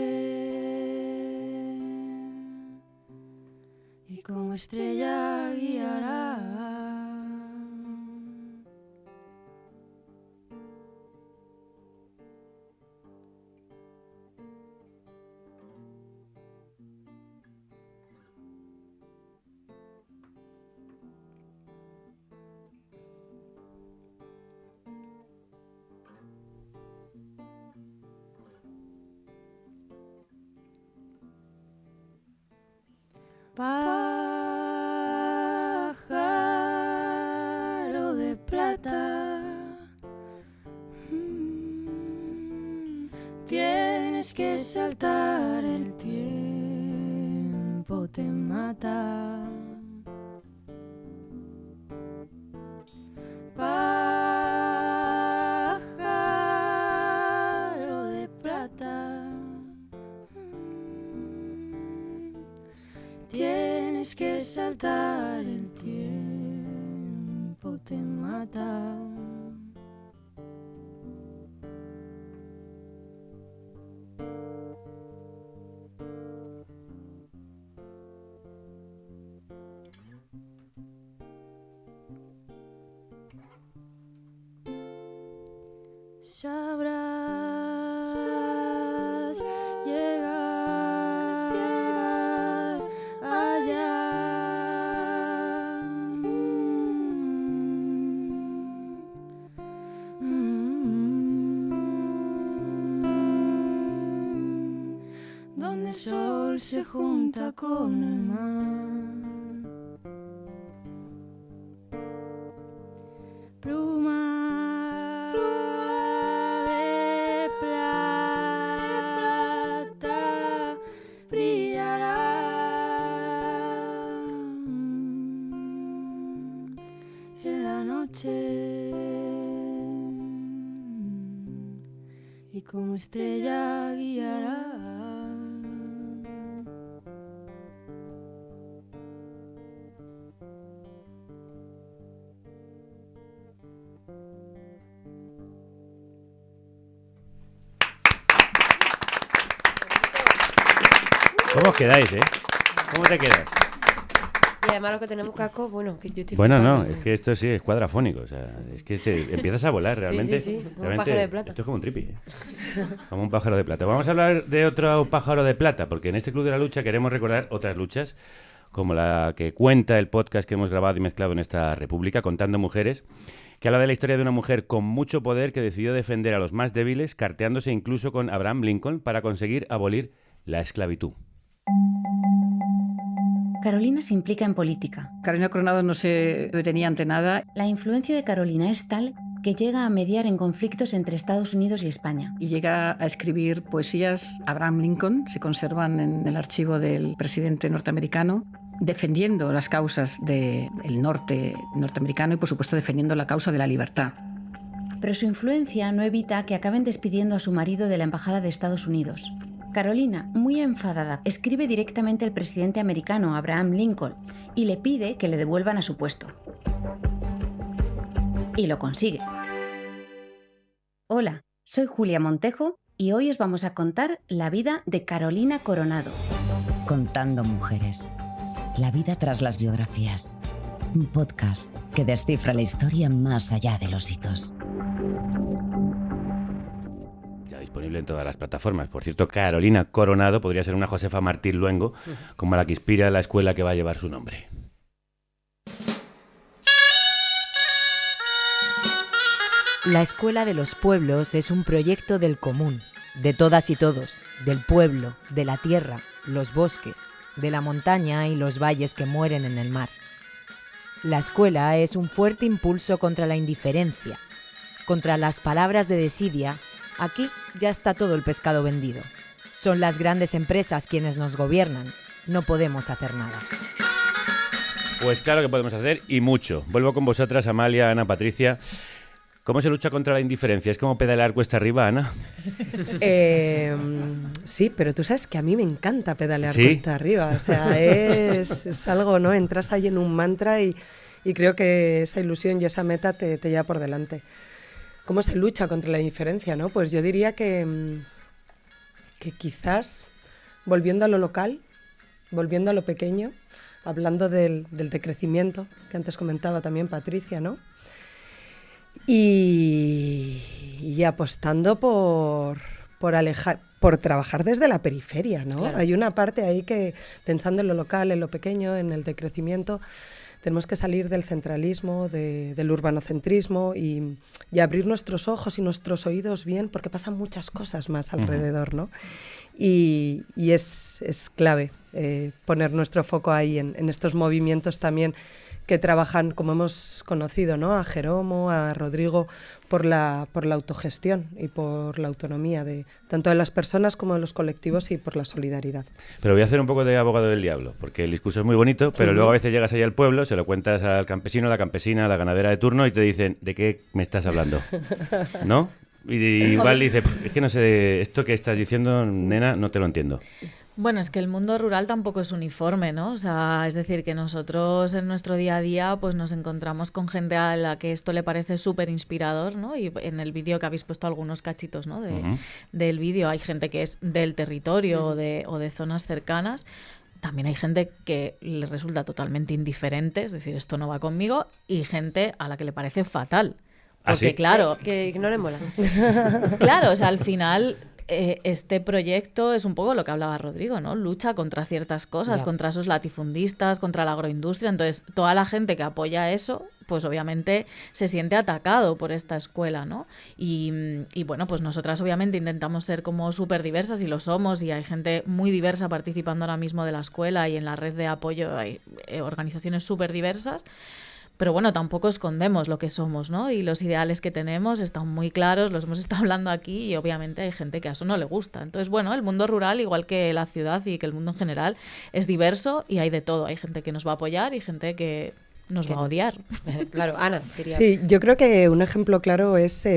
y como estrella guiará Pájaro de plata, tienes que saltar, el tiempo te mata. Pájaro de plata, tienes que saltar, el tiempo te mata. Sabrás llegar allá. Donde el sol se junta con el mar. Pluma de plata brillará en la noche y como estrella guiará. ¿Cómo os quedáis, ¿Cómo te quedas? Y además lo que tenemos casco, bueno, que yo estoy Bueno, flipando. no, es que esto sí es cuadrafónico, o sea, es que empiezas a volar realmente. Sí, como un Realmente, pájaro de plata. esto es como un tripi, como un pájaro de plata. Vamos a hablar de otro pájaro de plata, porque en este Club de la Lucha queremos recordar otras luchas, como la que cuenta el podcast que hemos grabado y mezclado en esta república, Contando Mujeres, que habla de la historia de una mujer con mucho poder que decidió defender a los más débiles, carteándose incluso con Abraham Lincoln para conseguir abolir la esclavitud. Carolina se implica en política. Carolina Coronado no se detenía ante nada. La influencia de Carolina es tal que llega a mediar en conflictos entre Estados Unidos y España. Y llega a escribir poesías. Abraham Lincoln se conservan en el archivo del presidente norteamericano, defendiendo las causas del norte norteamericano y, por supuesto, defendiendo la causa de la libertad. Pero su influencia no evita que acaben despidiendo a su marido de la Embajada de Estados Unidos. Carolina, muy enfadada, escribe directamente al presidente americano, Abraham Lincoln, y le pide que le devuelvan a su puesto. Y lo consigue. Hola, soy Julia Montejo y hoy os vamos a contar la vida de Carolina Coronado. Contando Mujeres. La vida tras las biografías. Un podcast que descifra la historia más allá de los hitos. Disponible en todas las plataformas. Por cierto, Carolina Coronado podría ser una Josefa Martín Luengo, como la que inspira la escuela que va a llevar su nombre. La Escuela de los Pueblos es un proyecto del común, de todas y todos, del pueblo, de la tierra, los bosques, de la montaña y los valles que mueren en el mar. La escuela es un fuerte impulso contra la indiferencia, contra las palabras de desidia. Aquí ya está todo el pescado vendido. Son las grandes empresas quienes nos gobiernan. No podemos hacer nada. Pues claro que podemos hacer y mucho. Vuelvo con vosotras, Amalia, Ana, Patricia. ¿Cómo se lucha contra la indiferencia? ¿Es como pedalear cuesta arriba, Ana? Sí, pero tú sabes que a mí me encanta pedalear ¿Sí? cuesta arriba. O sea, es algo, ¿no? Entras ahí en un mantra y creo que esa ilusión y esa meta te lleva por delante. ¿Cómo se lucha contra la indiferencia, no? Pues yo diría que quizás volviendo a lo local, volviendo a lo pequeño, hablando del decrecimiento que antes comentaba también Patricia, ¿no? Y apostando por trabajar desde la periferia, ¿no? Claro. Hay una parte ahí que, pensando en lo local, en lo pequeño, en el decrecimiento, tenemos que salir del centralismo, del urbanocentrismo y abrir nuestros ojos y nuestros oídos bien, porque pasan muchas cosas más alrededor, ¿no? Y es clave poner nuestro foco ahí en estos movimientos también que trabajan, como hemos conocido, ¿no? A Jeromo, a Rodrigo, por la autogestión y por la autonomía tanto de las personas como de los colectivos y por la solidaridad. Pero voy a hacer un poco de abogado del diablo, porque el discurso es muy bonito, pero luego a veces llegas ahí al pueblo, se lo cuentas al campesino, a la campesina, a la ganadera de turno y te dicen, ¿de qué me estás hablando? ¿No? Y igual dice, es que no sé, esto que estás diciendo, nena, no te lo entiendo. Bueno, es que el mundo rural tampoco es uniforme, ¿no? O sea, es decir, que nosotros en nuestro día a día pues nos encontramos con gente a la que esto le parece súper inspirador, ¿no? Y en el vídeo que habéis puesto algunos cachitos, ¿no? Del vídeo hay gente que es del territorio o de zonas cercanas. También hay gente que le resulta totalmente indiferente, es decir, esto no va conmigo, y gente a la que le parece fatal. Porque, ¿sí? Claro... Que no le mola. Claro, o sea, al final... este proyecto es un poco lo que hablaba Rodrigo, ¿no? Lucha contra ciertas cosas, contra esos latifundistas, contra la agroindustria. Entonces, toda la gente que apoya eso, pues obviamente se siente atacado por esta escuela, ¿no? Y bueno, pues nosotras obviamente intentamos ser como súper diversas y lo somos, y hay gente muy diversa participando ahora mismo de la escuela, y en la red de apoyo hay organizaciones súper diversas. Pero bueno, tampoco escondemos lo que somos, ¿no? Y los ideales que tenemos están muy claros, los hemos estado hablando aquí, y obviamente hay gente que a eso no le gusta. Entonces, bueno, el mundo rural, igual que la ciudad y que el mundo en general, es diverso y hay de todo. Hay gente que nos va a apoyar y gente que nos va a odiar. Claro, Ana. Sí, yo creo que un ejemplo claro es,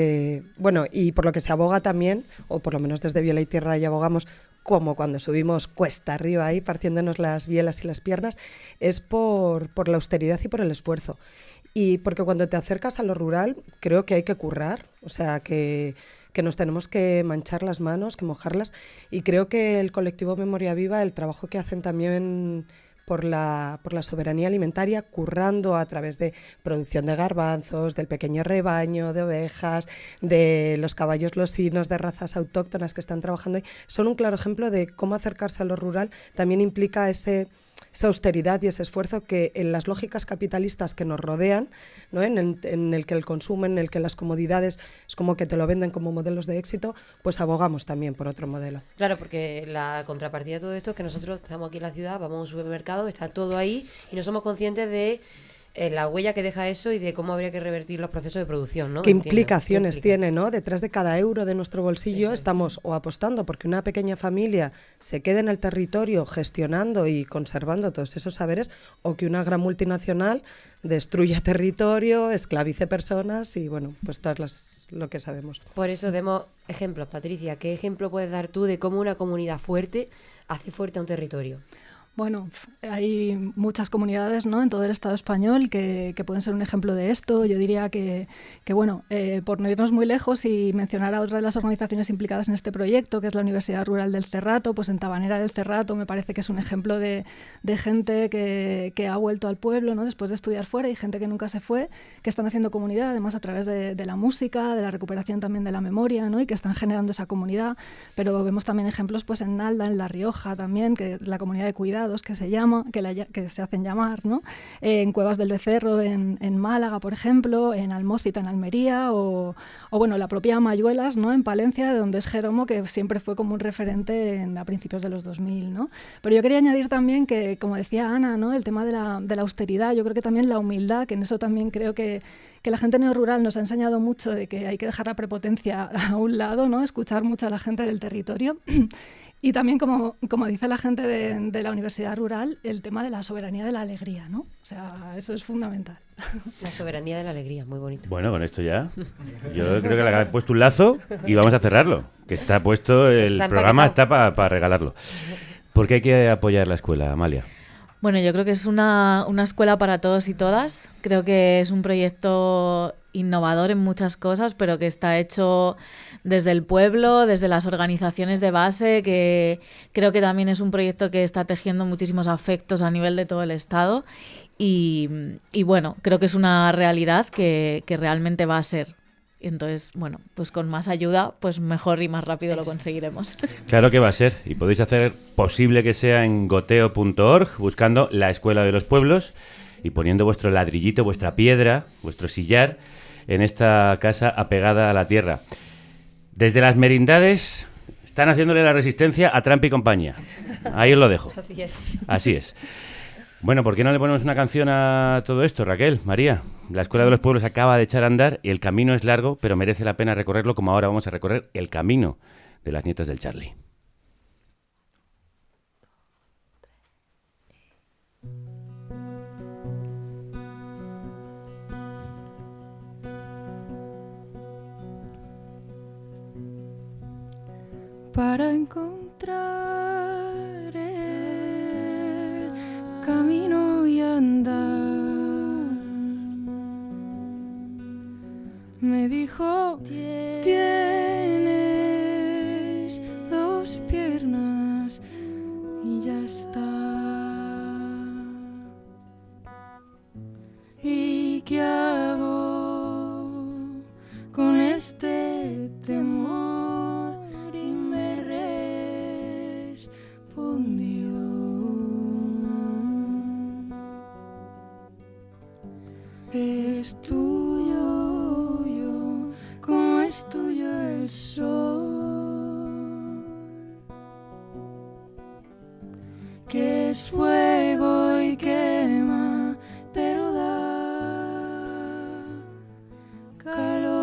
bueno, y por lo que se aboga también, o por lo menos desde Biela y Tierra ya abogamos, como cuando subimos cuesta arriba ahí, partiéndonos las bielas y las piernas, es por la austeridad y por el esfuerzo. Y porque cuando te acercas a lo rural, creo que hay que currar, o sea, que nos tenemos que manchar las manos, que mojarlas, y creo que el colectivo Memoria Viva, el trabajo que hacen también por la soberanía alimentaria, currando a través de producción de garbanzos, del pequeño rebaño, de ovejas, de los caballos losinos, de razas autóctonas que están trabajando ahí, son un claro ejemplo de cómo acercarse a lo rural también implica esa austeridad y ese esfuerzo que en las lógicas capitalistas que nos rodean, ¿no? en el que el consumo, en el que las comodidades es como que te lo venden como modelos de éxito, pues abogamos también por otro modelo. Claro, porque la contrapartida de todo esto es que nosotros estamos aquí en la ciudad, vamos a un supermercado, está todo ahí y no somos conscientes de la huella que deja eso y de cómo habría que revertir los procesos de producción, ¿no? ¿Qué implicaciones tiene, ¿no? Detrás de cada euro de nuestro bolsillo estamos o apostando porque una pequeña familia se quede en el territorio gestionando y conservando todos esos saberes, o que una gran multinacional destruya territorio, esclavice personas y, bueno, pues lo que sabemos. Por eso demos ejemplos. Patricia, ¿qué ejemplo puedes dar tú de cómo una comunidad fuerte hace fuerte a un territorio? Bueno, hay muchas comunidades, ¿no?, en todo el Estado español que pueden ser un ejemplo de esto. Yo diría que bueno, por no irnos muy lejos y mencionar a otra de las organizaciones implicadas en este proyecto, que es la Universidad Rural del Cerrato, pues en Tabanera del Cerrato me parece que es un ejemplo de gente que ha vuelto al pueblo, ¿no?, después de estudiar fuera, y gente que nunca se fue, que están haciendo comunidad, además a través de la música, de la recuperación también de la memoria, ¿no?, y que están generando esa comunidad. Pero vemos también ejemplos pues en Nalda, en La Rioja también, que la comunidad de cuidado que se hacen llamar, ¿no? En Cuevas del Becerro, en Málaga, por ejemplo, en Almócita, en Almería, o bueno, la propia Mayuelas, ¿no?, en Palencia, de donde es Jeromo, que siempre fue como un referente a principios de los 2000, ¿no? Pero yo quería añadir también que, como decía Ana, ¿no?, el tema de la austeridad, yo creo que también la humildad, que en eso también creo que la gente neorrural nos ha enseñado mucho de que hay que dejar la prepotencia a un lado, ¿no?, escuchar mucho a la gente del territorio. Y también, como dice la gente de la Universidad Rural, el tema de la soberanía de la alegría, ¿no? O sea, eso es fundamental. La soberanía de la alegría, muy bonito. Bueno, con esto ya, yo creo que le he puesto un lazo y vamos a cerrarlo, que está puesto, el programa está para regalarlo. ¿Por qué hay que apoyar la escuela, Amalia? Bueno, yo creo que es una escuela para todos y todas. Creo que es un proyecto innovador en muchas cosas, pero que está hecho desde el pueblo, desde las organizaciones de base, que creo que también es un proyecto que está tejiendo muchísimos afectos a nivel de todo el Estado. Y bueno, creo que es una realidad que realmente va a ser. Entonces, bueno, pues con más ayuda, pues mejor y más rápido lo conseguiremos. Claro que va a ser, y podéis hacer posible que sea en goteo.org, buscando la Escuela de los Pueblos, y poniendo vuestro ladrillito, vuestra piedra, vuestro sillar en esta casa apegada a la tierra. Desde las merindades están haciéndole la resistencia a Trump y compañía. Ahí os lo dejo. Así es. Así es. Bueno, ¿por qué no le ponemos una canción a todo esto, Raquel, María? La Escuela de los Pueblos acaba de echar a andar y el camino es largo, pero merece la pena recorrerlo, como ahora vamos a recorrer el camino de las nietas del Charlie. Para encontrar el camino y andar, me dijo, tienes dos piernas y ya está. ¿Y qué hago con este temor? Es tuyo, yo, como es tuyo el sol, que es fuego y quema, pero da calor.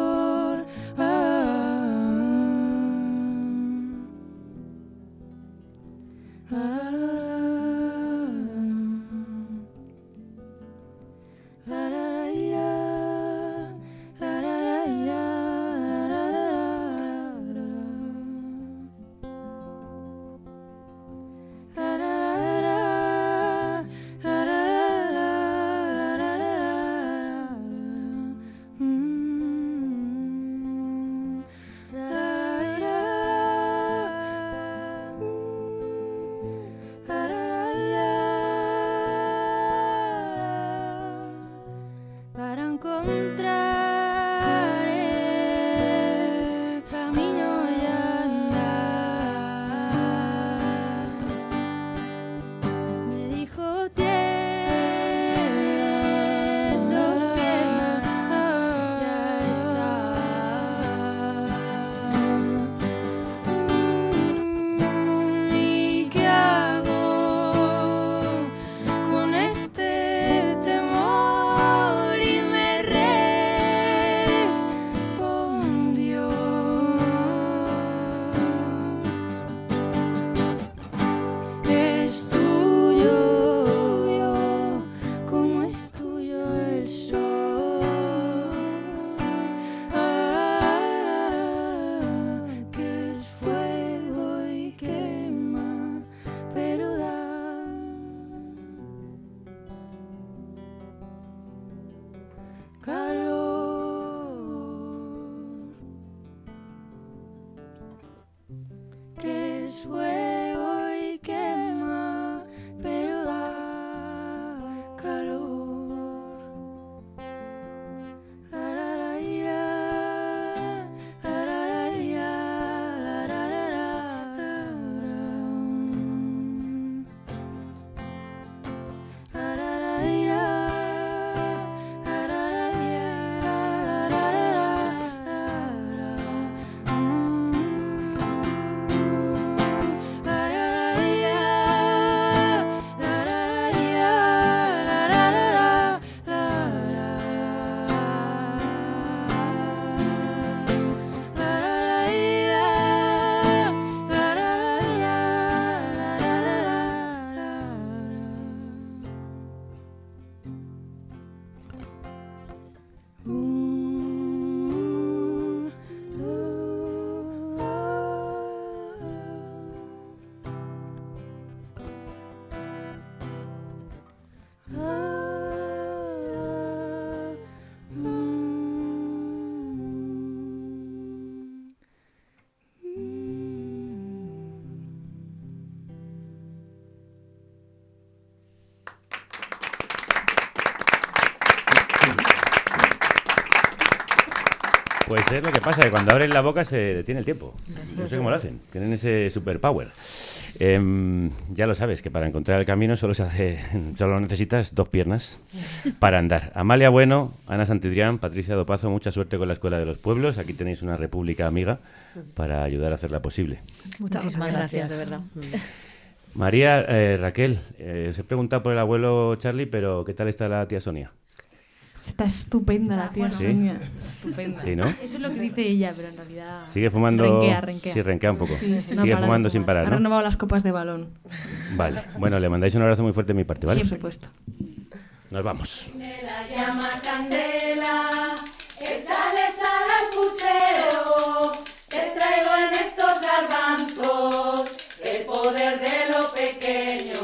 Pues es lo que pasa, que cuando abren la boca se detiene el tiempo. No sé cómo lo hacen, tienen ese superpower. Ya lo sabes, que para encontrar el camino solo necesitas 2 piernas para andar. Amalia Bueno, Ana Santidrián, Patricia Dopazo, mucha suerte con la Escuela de los Pueblos. Aquí tenéis una república amiga para ayudar a hacerla posible. Muchísimas gracias, de verdad. María, Raquel, os he preguntado por el abuelo Charlie, pero ¿qué tal está la tía Sonia? Está estupenda la tía Sonia. Estupenda. Sí, ¿no? Eso es lo que dice ella, pero en realidad... Sigue fumando... Renkea. Sí, renkea un poco. Sí, sigue fumando sin parar, Ha ¿no? renovado las copas de balón. Vale. Bueno, le mandáis un abrazo muy fuerte de mi parte, ¿vale? Sí, por supuesto. Nos vamos. La llama candela, échale sal al puchero, que traigo en estos garbanzos el poder de lo pequeño.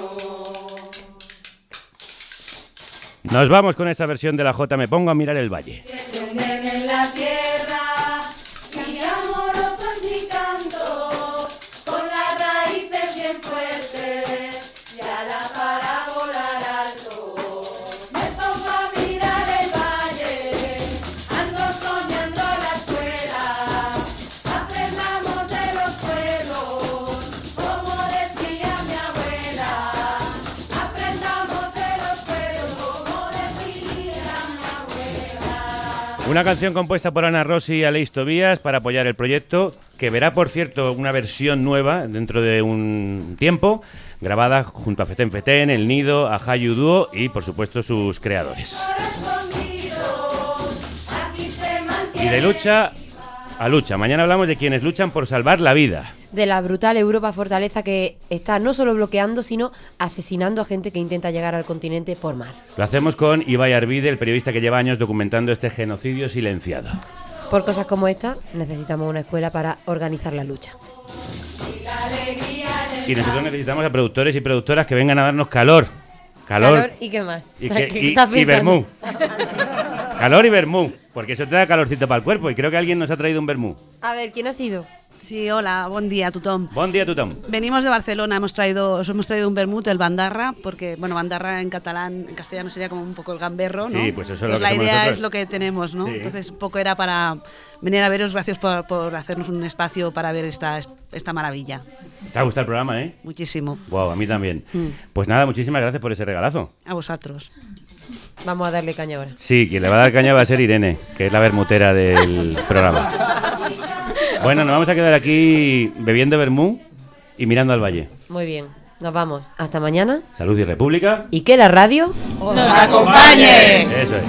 Nos vamos con esta versión de la Jota, Me pongo a mirar el valle. Que se hunden en la tierra, y amoroso es mi canto, con las raíces bien fuertes, y ala para volar alto. Me pongo a mirar el valle, ando soñando la escuela, aprendamos de los pueblos, como decía mi abuela, aprendamos de los pueblos, como decía mi abuela. Una canción compuesta por Ana Rossi y Aleix Tobías para apoyar el proyecto, que verá, por cierto, una versión nueva dentro de un tiempo, grabada junto a Feten Feten, El Nido, a Hayu Duo y, por supuesto, sus creadores. Y de lucha a lucha. Mañana hablamos de quienes luchan por salvar la vida. De la brutal Europa Fortaleza, que está no solo bloqueando, sino asesinando a gente que intenta llegar al continente por mar. Lo hacemos con Ibai Arvide, el periodista que lleva años documentando este genocidio silenciado. Por cosas como esta, necesitamos una escuela para organizar la lucha. Y nosotros necesitamos a productores y productoras que vengan a darnos calor. Calor y qué más. Y vermú. Calor y vermú, porque eso te da calorcito para el cuerpo. Y creo que alguien nos ha traído un vermú. A ver, ¿quién ha sido? Sí, hola, buen día a tothom. Bon dia a tothom. Venimos de Barcelona, os hemos traído un vermut, el bandarra, porque, bueno, bandarra en catalán, en castellano sería como un poco el gamberro, ¿no? Sí, pues eso es lo que la somos idea nosotros. es lo que tenemos, ¿no? Sí. Entonces, un poco era para venir a veros, gracias por hacernos un espacio para ver esta maravilla. Te ha gustado el programa, ¿eh? Muchísimo. Wow, a mí también. Pues nada, muchísimas gracias por ese regalazo. A vosotros. Vamos a darle caña ahora. Sí, quien le va a dar caña va a ser Irene, que es la vermutera del programa. Bueno, nos vamos a quedar aquí bebiendo vermú y mirando al valle. Muy bien, nos vamos. Hasta mañana. Salud y república. Y que la radio ¡Nos acompañe! Eso es.